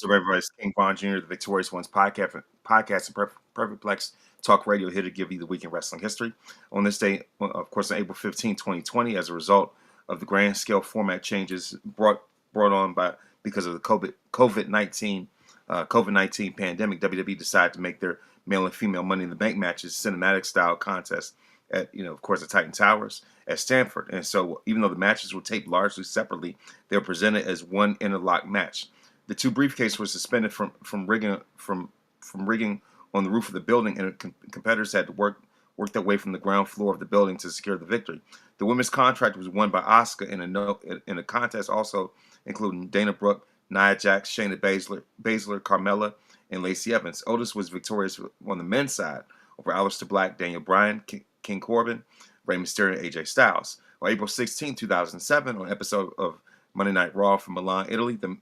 everybody's King Vaughn Jr., the Victorious Ones podcast and Perfect Plex Talk Radio, here to give you the week in wrestling history. On this day, of course, on April 15, 2020, as a result of the grand scale format changes brought on because of the COVID-19 pandemic, WWE decided to make their male and female Money in the Bank matches cinematic style contests at, of course, the Titan Towers at Stanford. And so even though the matches were taped largely separately, they were presented as one interlocked match. The two briefcases were suspended from rigging on the roof of the building, and competitors had to work their way from the ground floor of the building to secure the victory. The women's contract was won by Asuka in a contest also including Dana Brooke, Nia Jax, Shayna Baszler, Carmella, and Lacey Evans. Otis was victorious on the men's side over Aleister Black, Daniel Bryan, King Corbin, Rey Mysterio, and AJ Styles. On April 16, 2007, on an episode of Monday Night Raw from Milan, Italy, the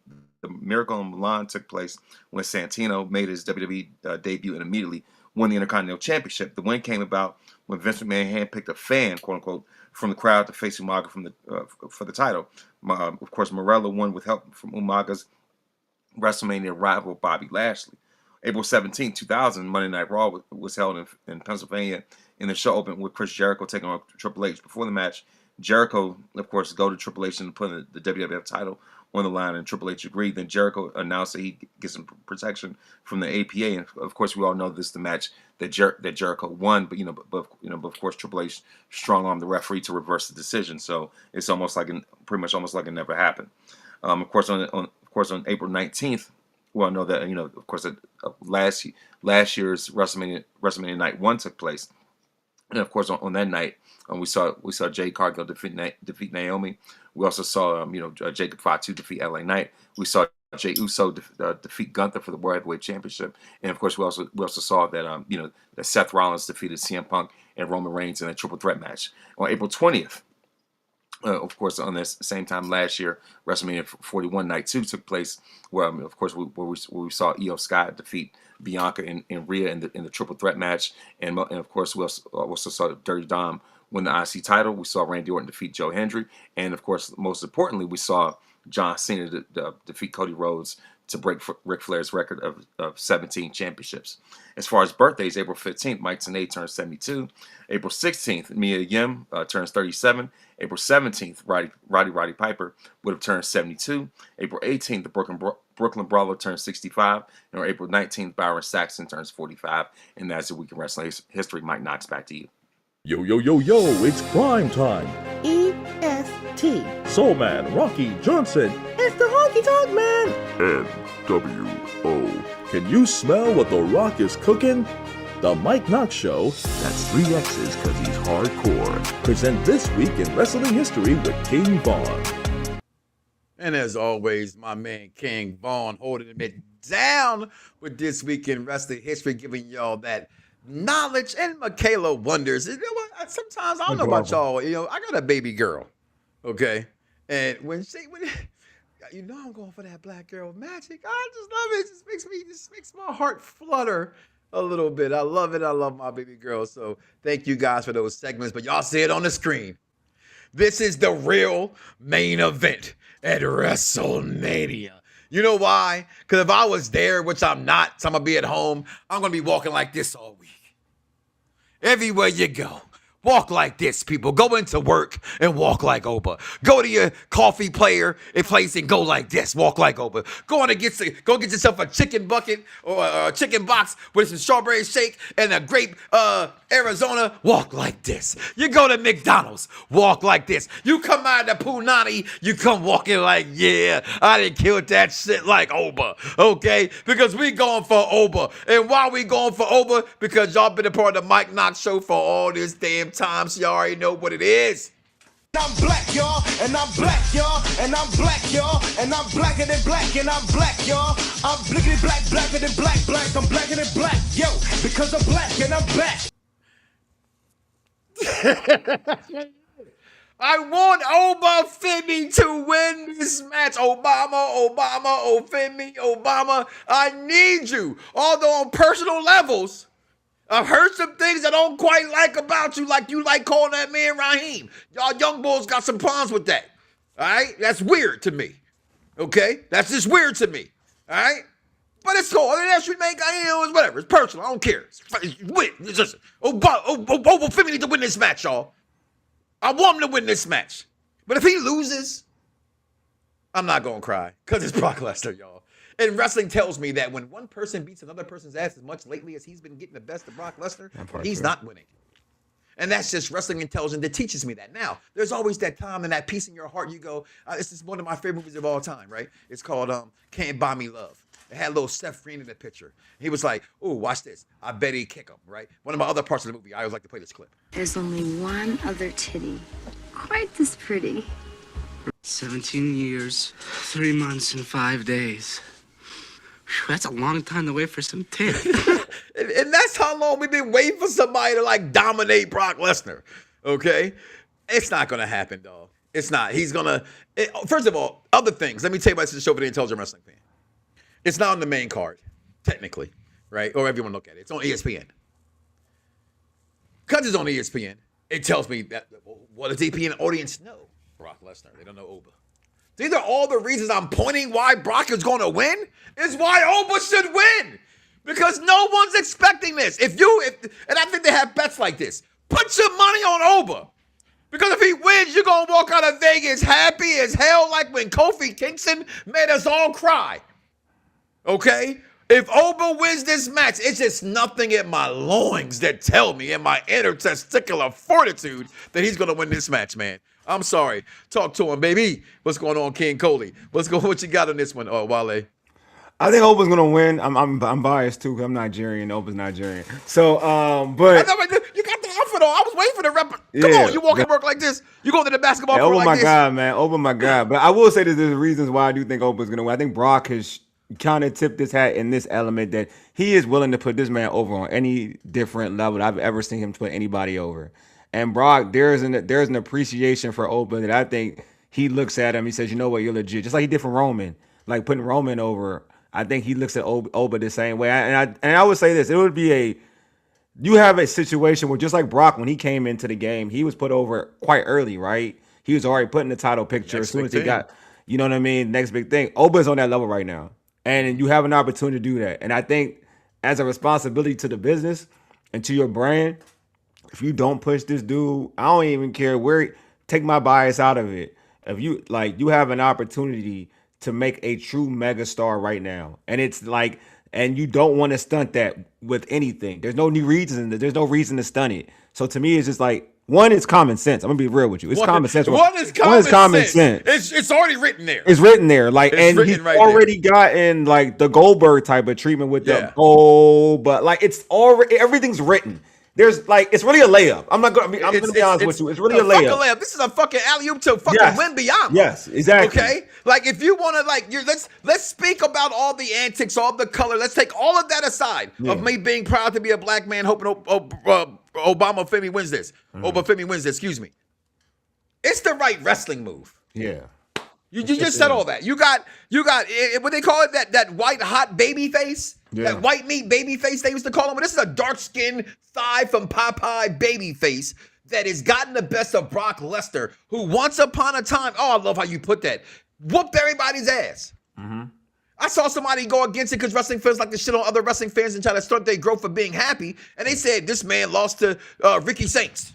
Miracle in Milan took place when Santino made his WWE debut and immediately won the Intercontinental Championship. The win came about when Vince McMahon handpicked a fan, quote unquote, from the crowd to face Umaga for the title. Of course, Morella won with help from Umaga's WrestleMania rival Bobby Lashley. April 17, 2000, Monday Night Raw was held in Pennsylvania, and the show opened with Chris Jericho taking on Triple H. Before the match, Jericho, of course, go to Triple H and put the WWF title on the line, and Triple H agreed. Then Jericho announced that he'd get some protection from the APA, and of course, we all know this is the match that Jericho won. But of course, Triple H strong-armed the referee to reverse the decision. So it's pretty much almost like it never happened. Of course, on April 19th, we all know that of course, last year's WrestleMania Night 1 took place, and of course, on that night, we saw Jade Cargill defeat Naomi. We also saw Jacob Fatu defeat LA Knight. We saw Jey Uso defeat Gunther for the World Heavyweight Championship, and of course we also saw that that Seth Rollins defeated CM Punk and Roman Reigns in a triple threat match. On April 20th, of course, on this same time last year, WrestleMania 41 Night 2 took place, where of course we saw Io Sky defeat Bianca and Rhea in the triple threat match, and of course we also saw Dirty Dom win the IC title. We saw Randy Orton defeat Joe Hendry, and of course, most importantly, we saw John Cena defeat Cody Rhodes to break Ric Flair's record of 17 championships. As far as birthdays, April 15th, Mike Tenay turns 72. April 16th, Mia Yim turns 37. April 17th, Roddy Piper would have turned 72. April 18th, the Brooklyn Brawler turns 65. And on April 19th, Byron Saxton turns 45. And that's the week in wrestling history. Mike Knoxxx, back to you. Yo, yo, yo, yo, it's prime time. EST. Soul Man, Rocky Johnson, It's the Honky Tonk Man. NWO. Can you smell what The Rock is cooking? The Mike Knoxxx Show, that's 3 X's cause he's hardcore, present This Week in Wrestling History with King Vaughn. And as always, my man King Vaughn holding it down with This Week in Wrestling History, giving y'all that knowledge. And Michaela wonders, sometimes I don't know about y'all, I got a baby girl, okay? And when You know I'm going for that black girl magic. I just love it. It just makes my heart flutter a little bit. I love it. I love my baby girl. So thank you guys for those segments. But y'all see it on the screen. This is the real main event at WrestleMania. You know why? Because if I was there, which I'm not, so I'm going to be at home, I'm going to be walking like this all week. Everywhere you go. Walk like this, people. Go into work and walk like Oba. Go to your coffee place and go like this. Walk like Oba. Go get yourself a chicken bucket or a chicken box with some strawberry shake and a grape Arizona. Walk like this. You go to McDonald's. Walk like this. You come out of Punani. You come walking like, yeah, I done killed that shit like Oba. Okay? Because we going for Oba. And why we going for Oba? Because y'all been a part of the Mike Knoxxx Show for all this damn time, so y'all already know what it is. I'm black, y'all, and I'm black, y'all, and I'm black, y'all, and I'm blacker than black, and I'm black, y'all. I'm blickety black, blacker than black, I'm blacker than black, yo, because I'm black and I'm back. I want Oba Femi to win this match. Obama, Femi, Obama, I need you. Although on personal levels, I've heard some things I don't quite like about you, like you like calling that man Raheem. Y'all young boys got some problems with that. All right? That's weird to me. Okay? That's just weird to me. All right? But it's cool. I mean, that should make, it's whatever. It's personal. I don't care. It's just, Oba Femi need to win this match, y'all. I want him to win this match. But if he loses, I'm not going to cry because it's Brock Lesnar, y'all. And wrestling tells me that when one person beats another person's ass as much lately as he's been getting the best of Brock Lesnar, he's not winning. And that's just wrestling intelligence that teaches me that. Now, there's always that time and that peace in your heart. You go, this is one of my favorite movies of all time, right? It's called Can't Buy Me Love. It had a little Seth Green in the picture. He was like, ooh, watch this. I bet he'd kick him, right? One of my other parts of the movie, I always like to play this clip. There's only one other titty, quite this pretty. 17 years, 3 months, and 5 days. That's a long time to wait for some tits. and that's how long we've been waiting for somebody to like dominate Brock Lesnar. Okay? It's not going to happen, dog. It's not. He's going to. First of all, other things. Let me tell you about this show for the intelligent wrestling fan. It's not on the main card, technically, right? Or everyone look at it. It's on ESPN. Because it's on ESPN, it tells me that, what does the ESPN audience know? Brock Lesnar. They don't know Oba. These are all the reasons I'm pointing why Brock is going to win. Is why Oba should win. Because no one's expecting this. And I think they have bets like this. Put your money on Oba. Because if he wins, you're going to walk out of Vegas happy as hell like when Kofi Kingston made us all cry. Okay? If Oba wins this match, it's just nothing in my loins that tell me, in my inner testicular fortitude, that he's going to win this match, man. I'm sorry. Talk to him, baby. What's going on, King Coley? What you got on this one, Wale? I think Oba's gonna win. I'm biased too because I'm Nigerian. Oba's Nigerian. So, but you got the outfit on. I was waiting for the rep. Come on, you walking to work like this. You going to the basketball court like this. Oba my guy, man. Oba my guy. But I will say that there's reasons why I do think Oba's gonna win. I think Brock has kind of tipped his hat in this element that he is willing to put this man over on any different level I've ever seen him put anybody over. And Brock, there's an appreciation for Oba that I think he looks at him. He says, you know what, you're legit. Just like he did for Roman, like putting Roman over. I think he looks at Oba the same way. And I would say this, it would be you have a situation where just like Brock, when he came into the game, he was put over quite early, right? He was already put in the title picture as soon as he got, you know what I mean? Next big thing. Oba's on that level right now. And you have an opportunity to do that. And I think as a responsibility to the business and to your brand, if you don't push this dude, I don't even care take my bias out of it. If you have an opportunity to make a true megastar right now. And it's like, and you don't want to stunt that with anything. There's no reason to stunt it. So to me, it's just like, one is common sense. I'm gonna be real with you. It's common sense. One is common sense. It's already written there. It's written there. Like, and he's right already gotten like the Goldberg type of treatment with the but like it's already everything's written. There's like it's really a layup. I'm gonna be honest with you. It's really a layup. This is a fucking alley-oop to fucking win beyond. Yes, exactly. Okay, like if you want to let's speak about all the antics, all the color. Let's take all of that aside of me being proud to be a black man, hoping Obama Femi wins this. Oba Femi wins this. Excuse me. It's the right wrestling move. Yeah. You just said all that. You got what they call it, that white hot baby face, that white meat baby face they used to call him. But this is a dark skinned thigh from Popeye baby face that has gotten the best of Brock Lesnar, who once upon a time, I love how you put that, whooped everybody's ass. I saw somebody go against it because wrestling fans like to shit on other wrestling fans and try to start their growth for being happy. And they said this man lost to Ricky Saints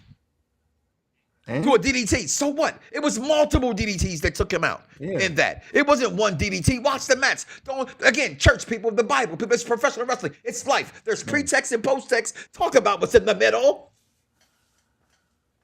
to a DDT. So what? It was multiple DDTs that took him out in that. It wasn't one DDT. Watch the match. Again, church people, the Bible, people, it's professional wrestling. It's life. There's pretext and post-text. Talk about what's in the middle.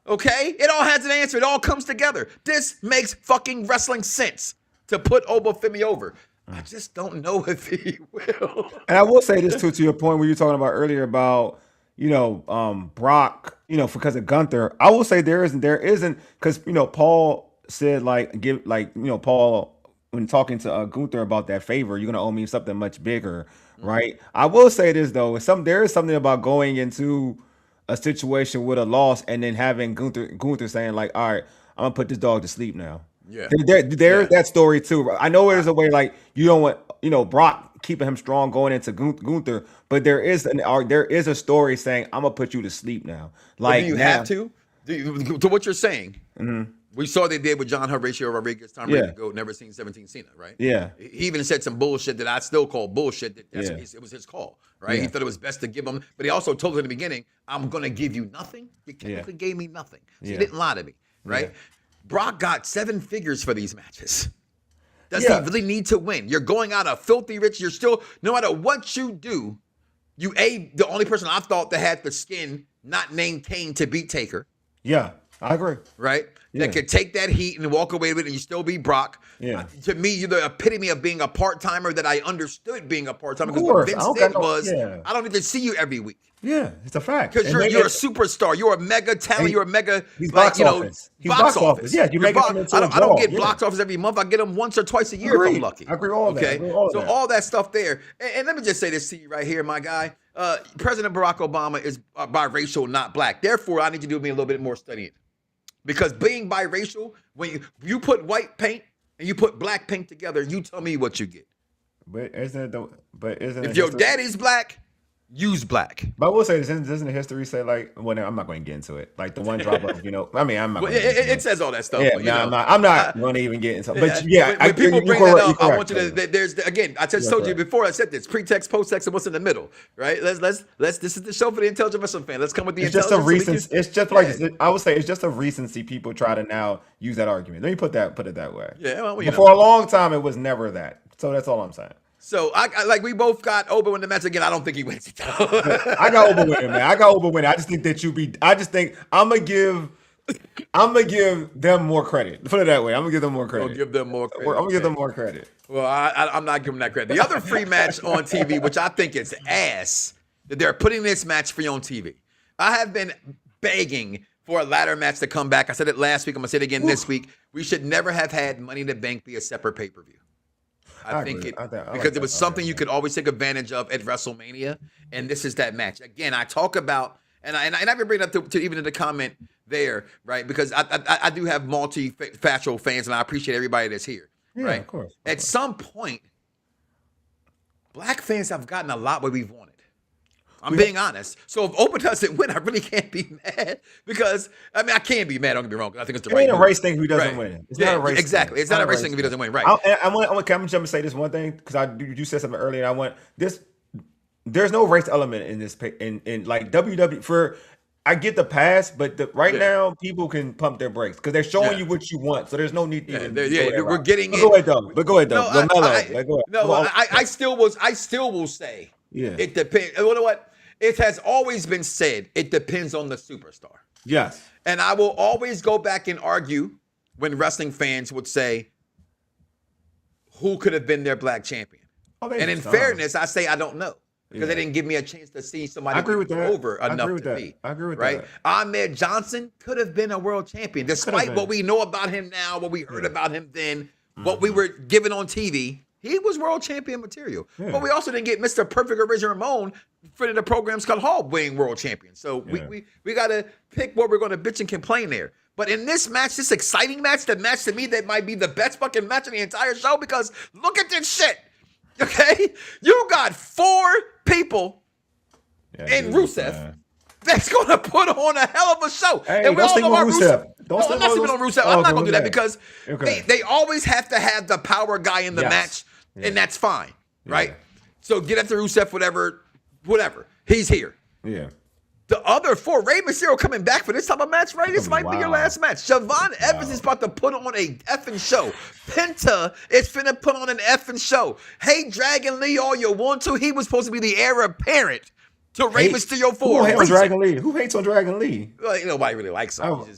Okay? It all has an answer. It all comes together. This makes fucking wrestling sense to put Obafemi over. I just don't know if he will. And I will say this too, to your point where you were talking about earlier about, Brock, because of Gunther. I will say there isn't, because, Paul said Paul, when talking to Gunther about that favor, you're going to owe me something much bigger, right? I will say this though, there is something about going into a situation with a loss and then having Gunther saying like, all right, I'm going to put this dog to sleep now. Yeah, there's that story too. I know there's a way like you don't want Brock keeping him strong going into Gunther, but there is a story saying I'm gonna put you to sleep now. Like, do you have to? To what you're saying? We saw they did with John Horatio Rodriguez, Tom Brady, go never seen 17 Cena, right? Yeah. He even said some bullshit that I still call bullshit. It was his call, right? He thought it was best to give him, but he also told him in the beginning, "I'm gonna give you nothing. You technically gave me nothing. So you didn't lie to me, right?" Brock got 7 figures for these matches. Does he really need to win? You're going out of filthy rich. You're still, no matter what you do, the only person I thought that had the skin not named Kane to beat Taker. Yeah, I agree. Right? That could take that heat and walk away with it and you still be Brock. Yeah. To me, you're the epitome of being a part-timer that I understood being a part-timer. Of course. Because what Vince said was, I don't need to see you every week. Yeah, it's a fact. Because you're a superstar. You're a mega talent. You're a mega, box office. Box office. Yeah, you make it into I don't get box office every month. I get them once or twice a year if I'm lucky. I agree all that. So all that stuff there. And let me just say this to you right here, my guy. President Barack Obama is biracial, not black. Therefore, I need you to do me a little bit more studying. Because being biracial, when you put white paint and you put black paint together, you tell me what you get. If your daddy's black, use black. But I will say, doesn't the history say I'm not going to get into it. Like the one drop of, I'm not. It says all that stuff. Yeah, I'm not going to even get into it. But when people bring that up, I want you to. Again, I just told you before I said this: pretext, post-text, and what's in the middle, right? Let's. This is the show for the intelligent wrestling fan. Let's come with the it's intelligence. Just a recency. It's just like I would say, it's just a recency. People try to now use that argument. Let me put it that way. Yeah, well, for a long time, it was never that. So that's all I'm saying. So I like we both got Oba in the match again. I don't think he wins it though. I got Oba winning, man. I got Oba winning. I just think that I just think I'm gonna give them more credit. Put it that way. I'm gonna give them more credit. Give them more credit. I'm gonna give them more credit. Well, I'm not giving that credit. The other free match on TV, which I think is ass, that they're putting this match free on TV. I have been begging for a ladder match to come back. I said it last week. I'm gonna say it again this week. We should never have had Money in the Bank be a separate pay-per-view. I think because it was something you could always take advantage of at WrestleMania, and this is that match. Again, I talk about, and I even bring it up to even in the comment there, right? Because I do have multi-factual fans, and I appreciate everybody that's here, right? Of course. At some point, black fans have gotten a lot what we've wanted. I'm being honest. So if Open doesn't win, I really can't be mad because I can't be mad. Don't get me wrong. I think it's the right. It ain't a race thing if he doesn't win. It's not a race. Exactly. It's not a race thing if he doesn't win. Right. I'm gonna jump and say this one thing because you said something earlier. I want this. There's no race element in this in like WWE for. I get the pass, but right now people can pump their brakes because they're showing you what you want. So there's no need to we're getting it. Go ahead though. I still will say. Yeah. It depends. You know what? It has always been said, it depends on the superstar. Yes. And I will always go back and argue when wrestling fans would say, who could have been their black champion? And in fairness, I say I don't know. Because they didn't give me a chance to see somebody over enough to me. I agree with that. Right? Ahmed Johnson could have been a world champion. Despite what we know about him now, what we heard about him then, what we were given on TV. He was world champion material. Yeah. But we also didn't get Mr. Perfect or Razor Ramon for the programs called Hall being world champion. So we got to pick what we're going to bitch and complain there. But in this match, this exciting match, the match to me that might be the best fucking match in the entire show, because look at this shit. Okay? You got 4 people in Rusev that's going to put on a hell of a show. Hey, and we all know about Rusev. No, I'm not sleeping on Rusev. I'm not going to do that because okay. they always have to have the power guy in the match, and that's fine, right? Yeah. So get after Rusev, whatever. He's here. Yeah. The other 4, Rey Mysterio coming back for this type of match, right? This might be your last match. Javon Evans is about to put on a effing show. Penta is finna put on an effing show. Hey, Dragon Lee, all you want to. He was supposed to be the heir apparent to Rey Mysterio 4. Who hates on Dragon Lee? Who hates on Dragon Lee? Well, nobody really likes him. I love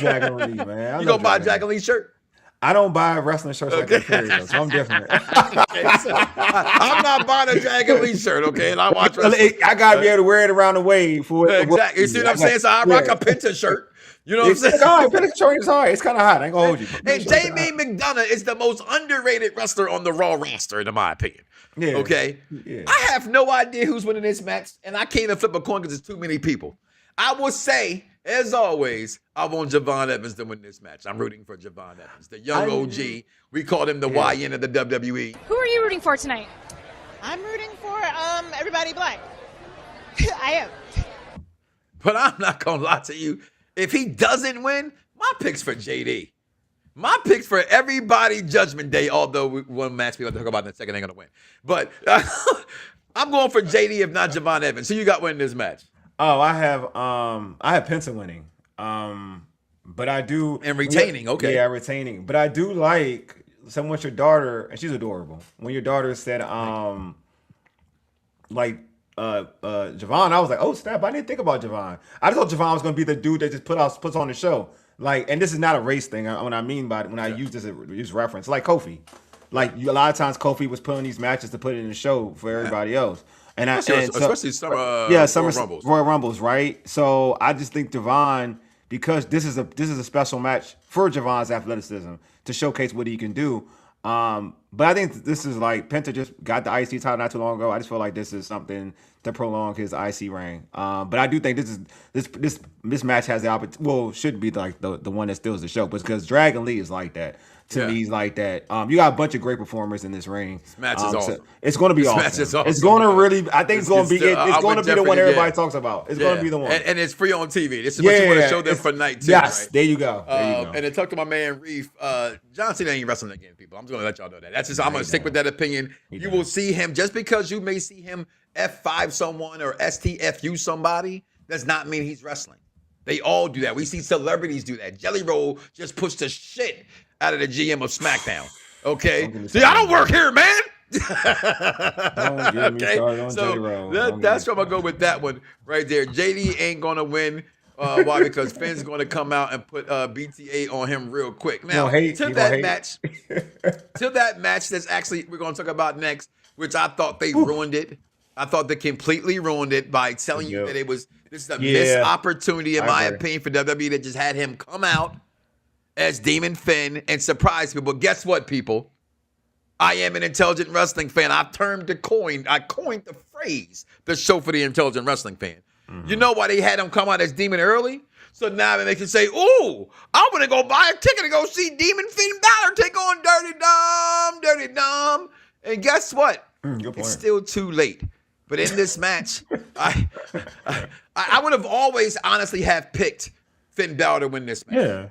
Dragon Lee, man. You gonna buy a Dragon Lee shirt? I don't buy wrestling shirts like that, period, so I'm different. Okay, so I'm not buying a Dragon Lee shirt, okay? And I watch wrestling. I gotta be able to wear it around the way for it. Exactly. You see what I'm saying? So I rock a Penta shirt. You know what I'm saying? Penta shirt is hard. It's kind of hot. I ain't gonna hold you. And Jamie McDonough is the most underrated wrestler on the Raw roster, in my opinion. Yeah. Okay? Yeah. I have no idea who's winning this match, and I can't even flip a coin because there's too many people. I will say, as always, I want Javon Evans to win this match. I'm rooting for Javon Evans, the young OG. We called him the YN of the WWE. Who are you rooting for tonight? I'm rooting for everybody black. I am. But I'm not going to lie to you. If he doesn't win, my pick's for JD. My pick's for everybody Judgment Day, although one match we're going to talk about in a second ain't going to win. But I'm going for JD, if not Javon Evans. Who you got winning this match? Oh, I have Penta winning. But I do and retaining, okay. Yeah, retaining. But I do like someone with your daughter, and she's adorable. When your daughter said Javon, I was like, oh snap, I didn't think about Javon. I just thought Javon was gonna be the dude that just puts on the show. Like, and this is not a race thing. What I mean by it, when I use this as reference, like Kofi. Like a lot of times Kofi was putting these matches to put it in the show for everybody else. And especially some Royal Rumbles, right? So I just think Javon, because this is a special match for Javon's athleticism to showcase what he can do. But I think this is like Penta just got the IC title not too long ago. I just feel like this is something to prolong his IC reign. But I do think this match has the opportunity. Well, should be like the one that steals the show, but because Dragon Lee is like that. To me, he's like that. You got a bunch of great performers in this ring. This match is awesome. So it's going to be awesome. It's going to really. I think it's going to be. It's going to be the one everybody talks about. It's going to be the one. And it's free on TV. This is what you want to show them for night too. Yes, right? there you go. And to talk to my man Reef, John Cena ain't wrestling again, people. I'm just going to let y'all know that. That's just. I'm going to stick with that opinion. You will see him just because you may see him F5 someone or STFU somebody does not mean he's wrestling. They all do that. We see celebrities do that. Jelly Roll just pushed the shit out of the GM of SmackDown. Okay? See, I don't work here, man. Don't get me started on Jelly Roll. That's where I'm going to go with that one right there. JD ain't going to win. Why? Because Finn's going to come out and put BTA on him real quick. Now, to that match that's actually we're going to talk about next, which I thought they ruined it. I thought they completely ruined it by telling you that this is a missed opportunity, in my opinion, for WWE that just had him come out as Demon Finn and surprise people. Guess what, people? I am an intelligent wrestling fan. I coined the phrase, the show for the intelligent wrestling fan. Mm-hmm. You know why they had him come out as Demon early? So now they can say, ooh, I want to go buy a ticket to go see Demon Finn Balor take on Dirty Dom. And guess what? It's still too late. But in this match, I would have always honestly have picked Finn Balor to win this match. Yeah.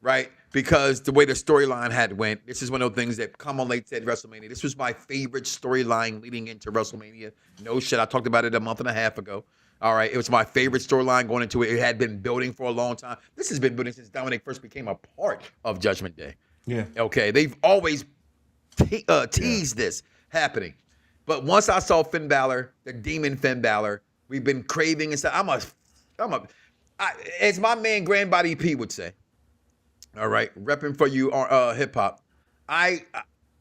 Right? Because the way the storyline had went, this is one of those things that come on late said WrestleMania. This was my favorite storyline leading into WrestleMania. No shit. I talked about it a month and a half ago. All right. It was my favorite storyline going into it. It had been building for a long time. This has been building since Dominic first became a part of Judgment Day. Yeah. Okay. They've always teased this happening. But once I saw Finn Balor, the Demon Finn Balor, we've been craving and stuff. As my man Grandbody P would say, all right, repping for you hip hop.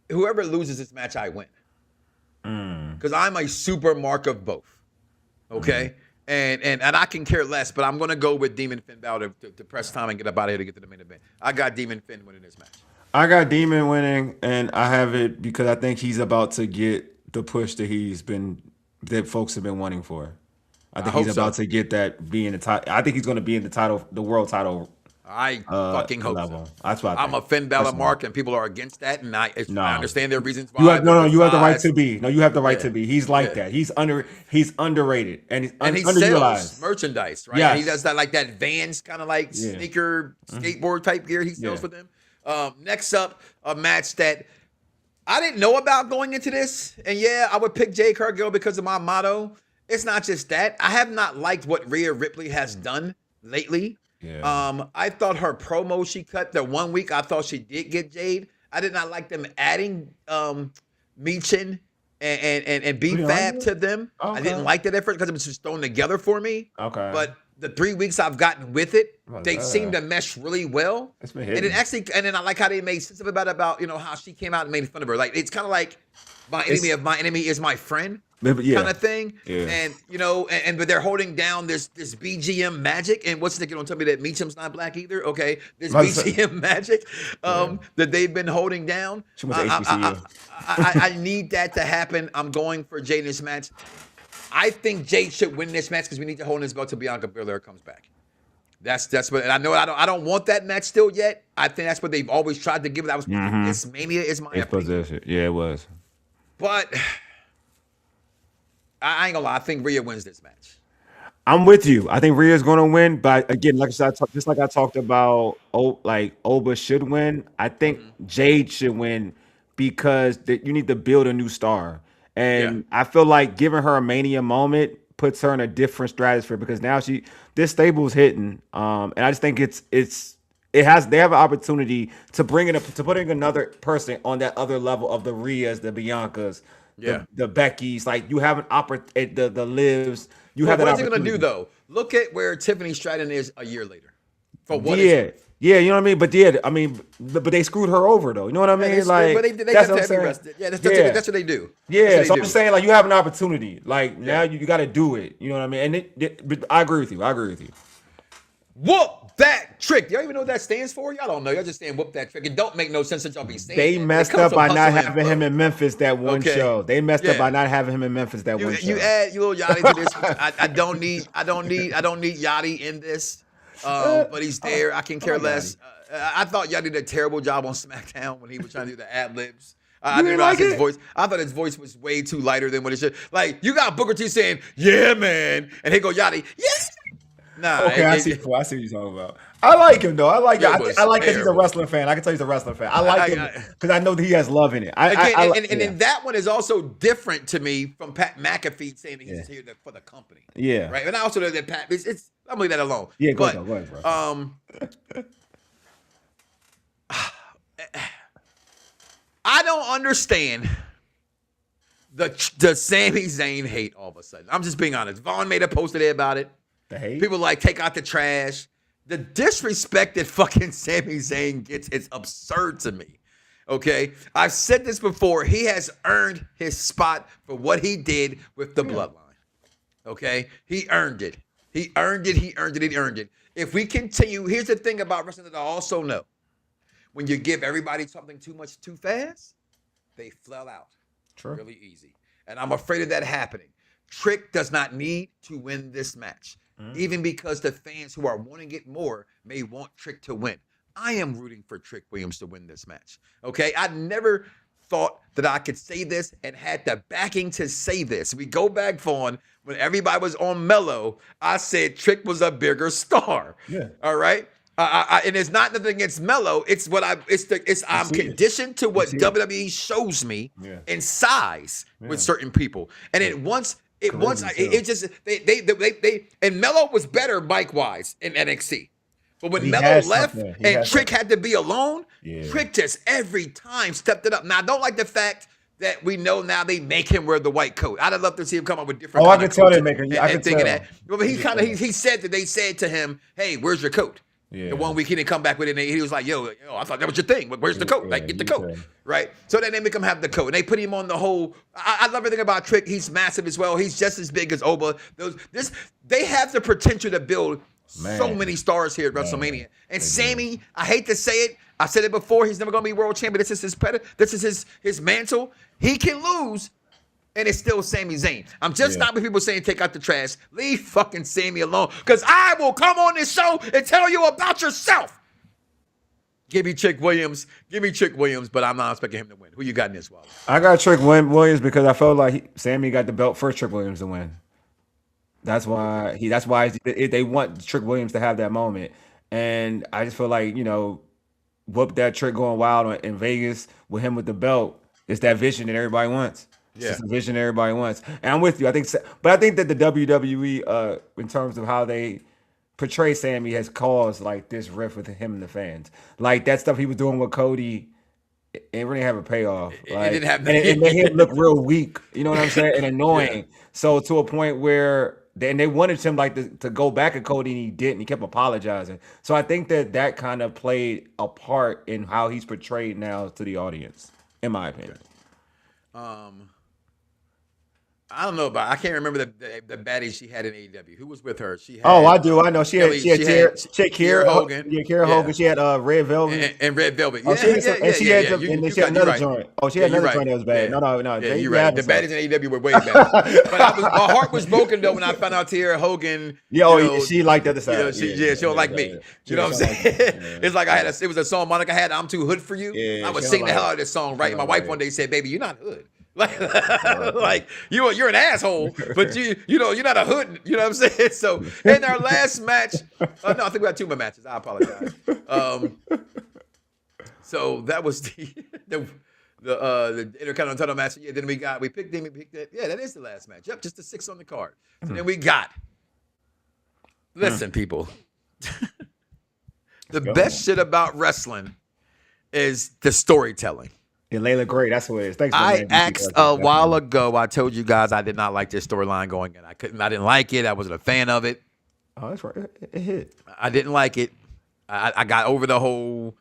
Whoever loses this match, I win. Because I'm a super mark of both. Okay? And I can care less, but I'm going to go with Demon Finn Balor to press time and get up out of here to get to the main event. I got Demon Finn winning this match. I got Demon winning, and I have it because I think he's about to get the push that folks have been wanting for. I think he's about to get that being the title. I think he's going to be in the world title. I fucking hope level. so. That's what I'm a Finn Balor mark, and people are against that, and I understand their reasons why. You have the right to be. No, you have the right to be. He's like that. He's underrated, and he underutilized. Sells merchandise, right? Yes. And he does that like that Vans kind of like sneaker skateboard type gear. He sells for them. Next up, a match that I didn't know about going into this, and I would pick Jade Cargill because of my motto. It's not just that. I have not liked what Rhea Ripley has done lately. Yeah. I thought her promo she cut the 1 week, I thought she did get Jade. I did not like them adding Michin and B-Fab to them. Okay. I didn't like that effort because it was just thrown together for me. Okay. But the 3 weeks I've gotten with it, they seem to mesh really well. It's been hitting. And then I like how they made sense about how she came out and made fun of her. Like it's kind of like my enemy of my enemy is my friend. Kind of thing, and but they're holding down this BGM magic, and what's Nick? Don't tell me that Meacham's not black either. Okay, this BGM magic that they've been holding down. I need that to happen. I'm going for Jade in this match. I think Jade should win this match because we need to hold this belt till Bianca Belair comes back. That's what, and I know I don't want that match still yet. I think that's what they've always tried to give. That was this Mania is my opinion. Yeah, it was, but. I ain't gonna lie. I think Rhea wins this match. I'm with you. I think Rhea's gonna win, but again, like I said, just like I talked about, Oba should win. I think Jade should win because you need to build a new star, and I feel like giving her a Mania moment puts her in a different stratosphere because now this stable's hitting, and I just think they have an opportunity to putting another person on that other level of the Rheas, the Biancas. The Beckys, like you have an opportunity, the Livs. You have that opportunity. What's it gonna do though? Look at where Tiffany Stratton is a year later. For what? You know what I mean. But they screwed her over though. You know what I mean? But they that's what I'm saying. That's what they do. I'm saying like you have an opportunity. Like now you got to do it. You know what I mean? And I agree with you. Whoop that trick. Y'all even know what that stands for? Y'all don't know. Y'all just saying whoop that trick. It don't make no sense that y'all be saying They messed up by not having him in Memphis that one show. They messed up by not having him in Memphis that one show. You add little Yachty to this. I don't need Yachty in this. But he's there. I can care less. I thought Yachty did a terrible job on SmackDown when he was trying to do the ad libs. I didn't realize his voice. I thought his voice was way too lighter than what it should. Like you got Booker T saying, "Yeah, man," and he go Yachty, "Yes." Nah, okay, I see what you're talking about. I like him though. I like that he's a wrestling fan. I can tell he's a wrestling fan. I like him because I know that he has love in it. And that one is also different to me from Pat McAfee saying that he's here for the company. Yeah, right. And I also know that Pat. I'm leave that alone. Yeah, go ahead, bro. I don't understand the Sami Zayn hate all of a sudden. I'm just being honest. Vaughn made a post today about it. The hate? People like take out the trash. The disrespect that fucking Sami Zayn gets is absurd to me. Okay? I've said this before. He has earned his spot for what he did with the bloodline. Okay? He earned it. He earned it. If we continue, here's the thing about wrestling that I also know. When you give everybody something too much too fast, they fell out. True. Really easy. And I'm afraid of that happening. Trick does not need to win this match. Even because the fans who are wanting it more may want Trick to win. I am rooting for Trick Williams to win this match. Okay? I never thought that I could say this and had the backing to say this. We go back, Vaughn, when everybody was on Mello, I said Trick was a bigger star. Yeah. All right? And it's not nothing against Mello. It's what I'm conditioned to what WWE shows me in size with certain people. And it and Mello was better mic wise in NXT. But when Mello left and Trick had to be alone, Trick just every time stepped it up. Now I don't like the fact that we know now they make him wear the white coat. I'd love to see him come up with different. I can tell they make him. I can tell that. But he said that they said to him, "Hey, where's your coat?" Yeah. The 1 week he didn't come back with it, and he was like, yo, I thought that was your thing. But where's the coat? Like, get the coat, right? So then they make him have the coat, and they put him on the whole. I love everything about Trick. He's massive as well. He's just as big as Oba. They have the potential to build so many stars here at WrestleMania. And Sammy, I hate to say it. I said it before. He's never going to be world champion. This is his his mantle. He can lose, And it's still Sami Zayn. I'm just not with people saying take out the trash. Leave fucking Sami alone. Because I will come on this show and tell you about yourself. Give me Chick Williams, but I'm not expecting him to win. Who you got in this, Wallace? I got Trick Williams because I felt like Sammy got the belt for Trick Williams to win. That's why they want Trick Williams to have that moment. And I just feel like, whoop that Trick going wild in Vegas with him with the belt. It's that vision that everybody wants. It's just a vision everybody wants. And I'm with you. I think that the WWE, in terms of how they portray Sammy, has caused like this rift with him and the fans. Like that stuff he was doing with Cody, it really have a payoff. Like, it didn't have, and it made him look real weak. You know what I'm saying? And annoying. So to a point where they wanted him to go back at Cody, and he didn't. He kept apologizing. So I think that kind of played a part in how he's portrayed now to the audience, in my opinion. I don't know I can't remember the baddie she had in AEW. Who was with her? She had, I do. I know. She had Kiera Hogan. Yeah, Kiera Hogan. She had Red Velvet. And Red Velvet. And she had another joint. Oh, she had another joint that was bad. No. Yeah, you're right. The baddies in AEW were way better. But my heart was broken though when I found out Kiera Hogan. She liked the other side. She don't like me. You know what I'm saying? It's like it was a song Monica had, I'm Too Hood for You. I would sing the hell out of this song, right? My wife one day said, baby, you're not hood. Like you're an asshole, but you're not a hood. You know what I'm saying? So in our last match, no, I think we had 2 more matches. I apologize. So that was the Intercontinental match. Yeah, then we picked him. Yeah, that is the last match. Yep, just the 6 on the card. So then we got. Listen, people. The best shit about wrestling is the storytelling. Yeah, Layla Gray, that's what it is. Thanks. I asked a while ago. I told you guys I did not like this storyline going in. I didn't like it. I wasn't a fan of it. Oh, that's right. It hit. I didn't like it. I got over the whole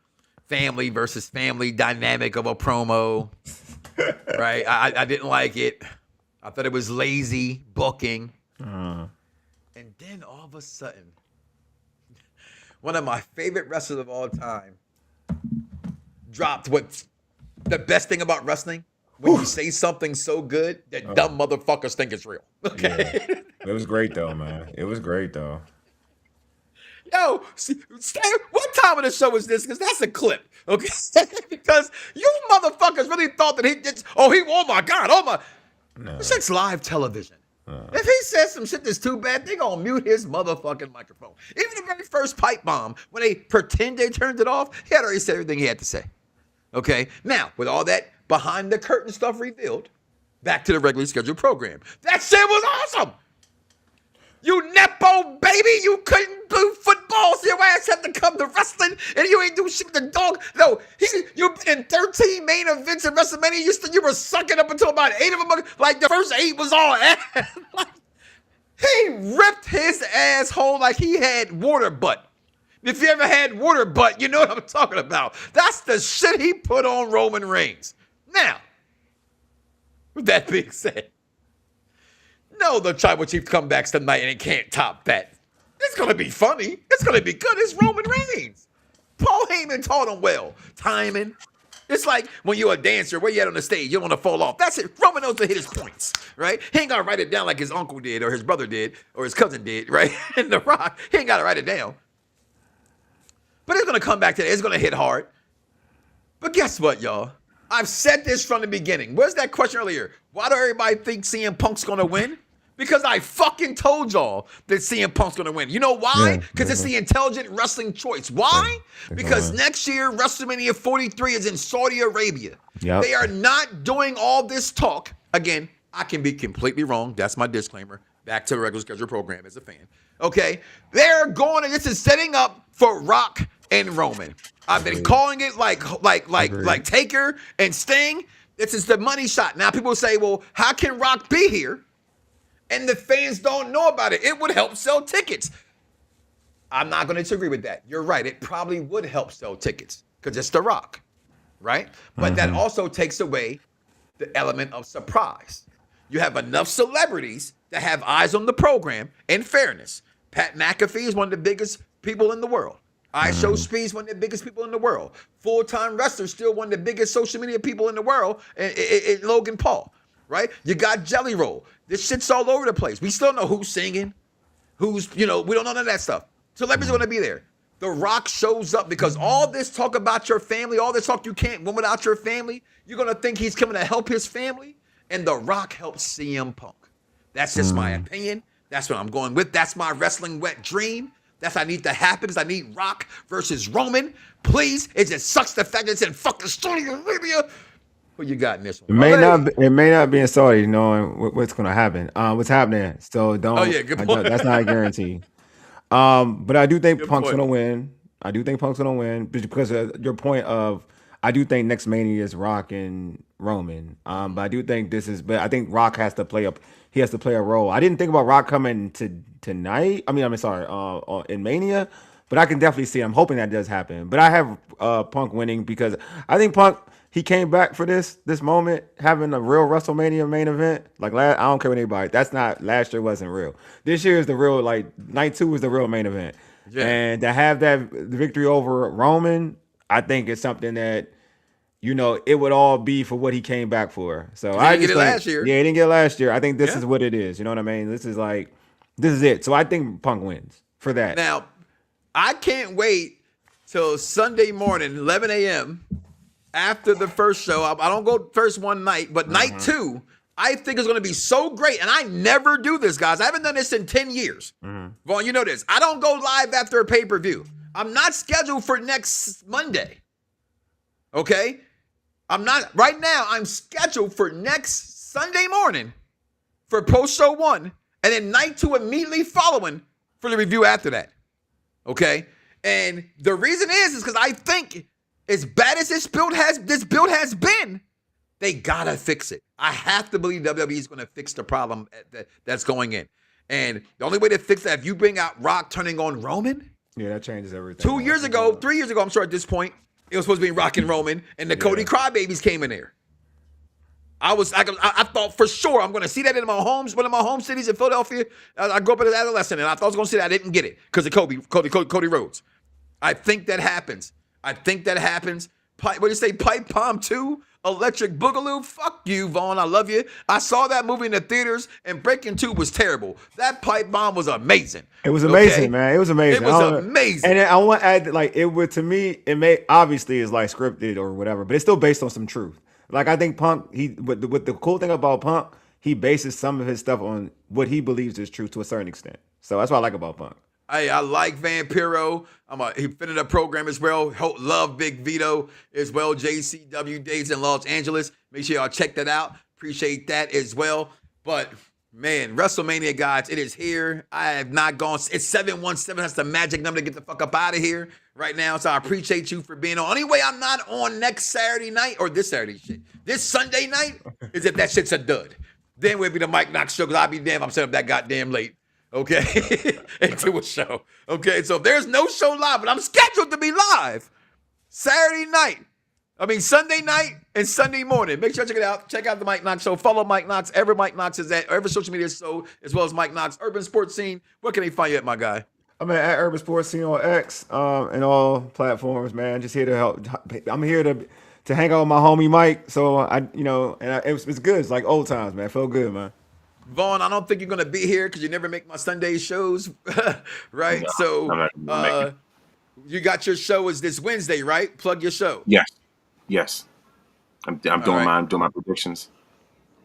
family versus family dynamic of a promo. Right? I didn't like it. I thought it was lazy booking. And then all of a sudden, one of my favorite wrestlers of all time dropped what. The best thing about wrestling, when you say something so good that dumb motherfuckers think it's real. Okay. Yeah. It was great though, man. It was great though. Yo, what time of the show is this? Because that's a clip, okay? Because you motherfuckers really thought that oh my God, No. It's live television. If he says some shit that's too bad, they gonna mute his motherfucking microphone. Even the very first pipe bomb, when they pretend they turned it off, he had already said everything he had to say. Okay, now, with all that behind the curtain stuff revealed, back to the regularly scheduled program. That shit was awesome! You Nepo baby, you couldn't do football, so your ass had to come to wrestling, and you ain't do shit with the dog. No, you've been in 13 main events in WrestleMania, you were sucking up until about 8 of them, like the first 8 was all ass. He ripped his asshole like he had water butt. If you ever had water butt, you know what I'm talking about. That's the shit he put on Roman Reigns. Now, with that being said, no, the Tribal Chief comebacks tonight and it can't top that. It's going to be funny. It's going to be good. It's Roman Reigns. Paul Heyman taught him well. Timing. It's like when you're a dancer, where you at on the stage, you don't want to fall off. That's it. Roman knows to hit his points, right? He ain't got to write it down like his uncle did or his brother did or his cousin did, right? In The Rock, he ain't got to write it down. But it's going to come back to that. It's going to hit hard. But guess what, y'all? I've said this from the beginning. Where's that question earlier? Why do everybody think CM Punk's going to win? Because I fucking told y'all that CM Punk's going to win. You know why? Because it's the intelligent wrestling choice. Why? Because next year, WrestleMania 43 is in Saudi Arabia. Yep. They are not doing all this talk. Again, I can be completely wrong. That's my disclaimer. Back to the regular scheduled program as a fan. Okay? They're going, and this is setting up for Rock and Roman. I've been calling it like Taker and Sting. This is the money shot. Now people say, well, how can Rock be here and the fans don't know about it? It would help sell tickets. I'm not going to disagree with that. You're right. It probably would help sell tickets because it's The Rock, right? But that also takes away the element of surprise. You have enough celebrities that have eyes on the program. In fairness, Pat McAfee is one of the biggest people in the world. Show Speed is one of the biggest people in the world. Full-time wrestler, still one of the biggest social media people in the world, and Logan Paul. right? You got Jelly Roll. This shit's all over the place. We still know who's singing, who's, we don't know none of that stuff. Celebrities are going to be there. The Rock shows up because all this talk about your family, all this talk you can't win without your family, you're going to think he's coming to help his family, and The Rock helps CM Punk. That's just my opinion. That's what I'm going with. That's my wrestling wet dream. That's what I need to happen is I need Rock versus Roman. Please, it just sucks the fact that it's in fucking Saudi Arabia. What you got in this one? It may not be in Saudi knowing what's going to happen. What's happening. So don't. Oh, yeah, good point. That's not a guarantee. But I do think Good Punk's point. going to win. I do think Punk's going to win because of your point of I do think next Mania is Rock and Roman. But I do think but I think Rock has to play a role. I didn't think about Rock coming tonight. In Mania, but I can definitely see it. I'm hoping that does happen. But I have Punk winning because I think Punk, he came back for this moment, having a real WrestleMania main event. Like I don't care what anybody. Last year wasn't real. This year is the real, night 2 is the real main event. Yeah. And to have that victory over Roman, I think it's something that, it would all be for what he came back for. So I didn't get it last year. Yeah, he didn't get it last year. I think this is what it is. You know what I mean? This is it. So I think Punk wins for that. Now, I can't wait till Sunday morning, 11 a.m., after the first show. I don't go first one night, but night 2, I think it's going to be so great. And I never do this, guys. I haven't done this in 10 years. Vaughn, you know this. I don't go live after a pay-per-view. I'm not scheduled for next Monday. Okay? I'm not. Right now, I'm scheduled for next Sunday morning for post-show 1. And then night 2 immediately following for the review after that. Okay? And the reason is because I think as bad as this build has been, they gotta fix it. I have to believe WWE is going to fix the problem that's going in. And the only way to fix that, if you bring out Rock turning on Roman, that changes everything. 3 years ago, I'm sure at this point, it was supposed to be Rock and Roman, and the Cody Crybabies came in there. I thought for sure I'm going to see that in one of my home cities in Philadelphia. I grew up as an adolescent, and I thought I was going to see that. I didn't get it because of Cody Rhodes. I think that happens. What do you say? Pipe Bomb 2? Electric Boogaloo? Fuck you, Vaughn. I love you. I saw that movie in the theaters, and Breaking 2 was terrible. That Pipe Bomb was amazing. It was amazing, man. It was amazing. It was amazing. And I want to add, it would, to me, obviously is scripted or whatever, but it's still based on some truth. I think Punk, with the cool thing about Punk, he bases some of his stuff on what he believes is true to a certain extent. So that's what I like about Punk. I like Vampiro. He finished the program as well. Love Big Vito as well. JCW Days in Los Angeles. Make sure y'all check that out. Appreciate that as well. But man, WrestleMania, guys, it is here. I have not gone. It's 717. That's the magic number to get the fuck up out of here right now. So I appreciate you for being on. Only way I'm not on next Saturday night or this Saturday shit. This Sunday night is if that shit's a dud. Then we'll be the Mike Knoxxx Show because I'll be damn. I'm setting up that goddamn late. Okay, into a show. Okay, so if there's no show live, but I'm scheduled to be live Sunday night and Sunday morning. Make sure to check it out. Check out the Mike Knoxxx Show. Follow Mike Knoxxx. Every Mike Knoxxx is at every social media show, as well as Mike Knoxxx Urban Sports Scene. Where can they find you at, my guy? I'm at Urban Sports Scene on X and all platforms, man. Just here to help. I'm here to hang out with my homie Mike. So it's good. It's like old times, man. It felt good, man. Vaughn, I don't think you're going to be here because you never make my Sunday shows, right? No, so you got your show is this Wednesday, right? Plug your show. Yes. I'm doing my predictions.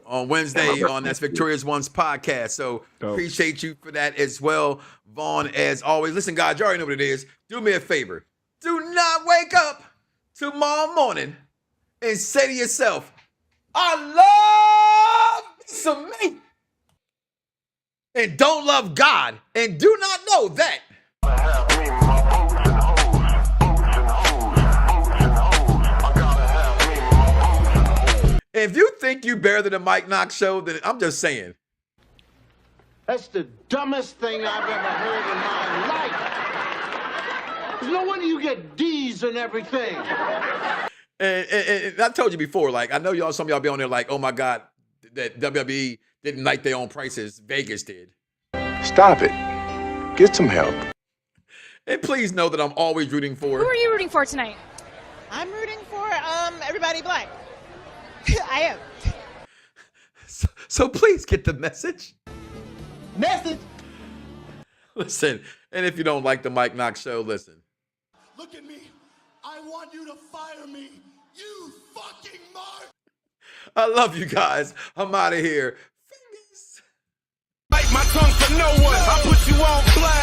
On Wednesday on That's Victorious One's podcast. So appreciate you for that as well, Vaughn, as always. Listen, guys, you already know what it is. Do me a favor. Do not wake up tomorrow morning and say to yourself, I love some meat. And don't love God, and do not know that. If you think you better than the Mike Knoxxx Show, then I'm just saying. That's the dumbest thing I've ever heard in my life. There's no wonder you get D's and everything. And I told you before, I know some of y'all be on there oh my God, that WWE didn't like their own prices. Vegas did. Stop it. Get some help. And please know that I'm always rooting for. Who are you rooting for tonight? I'm rooting for everybody black. I am. So please get the message. Message. Listen, and if you don't like the Mike Knoxxx Show, listen. Look at me. I want you to fire me. You fucking mark. I love you guys. I'm out of here. Bite my tongue for no one. I put you on blast.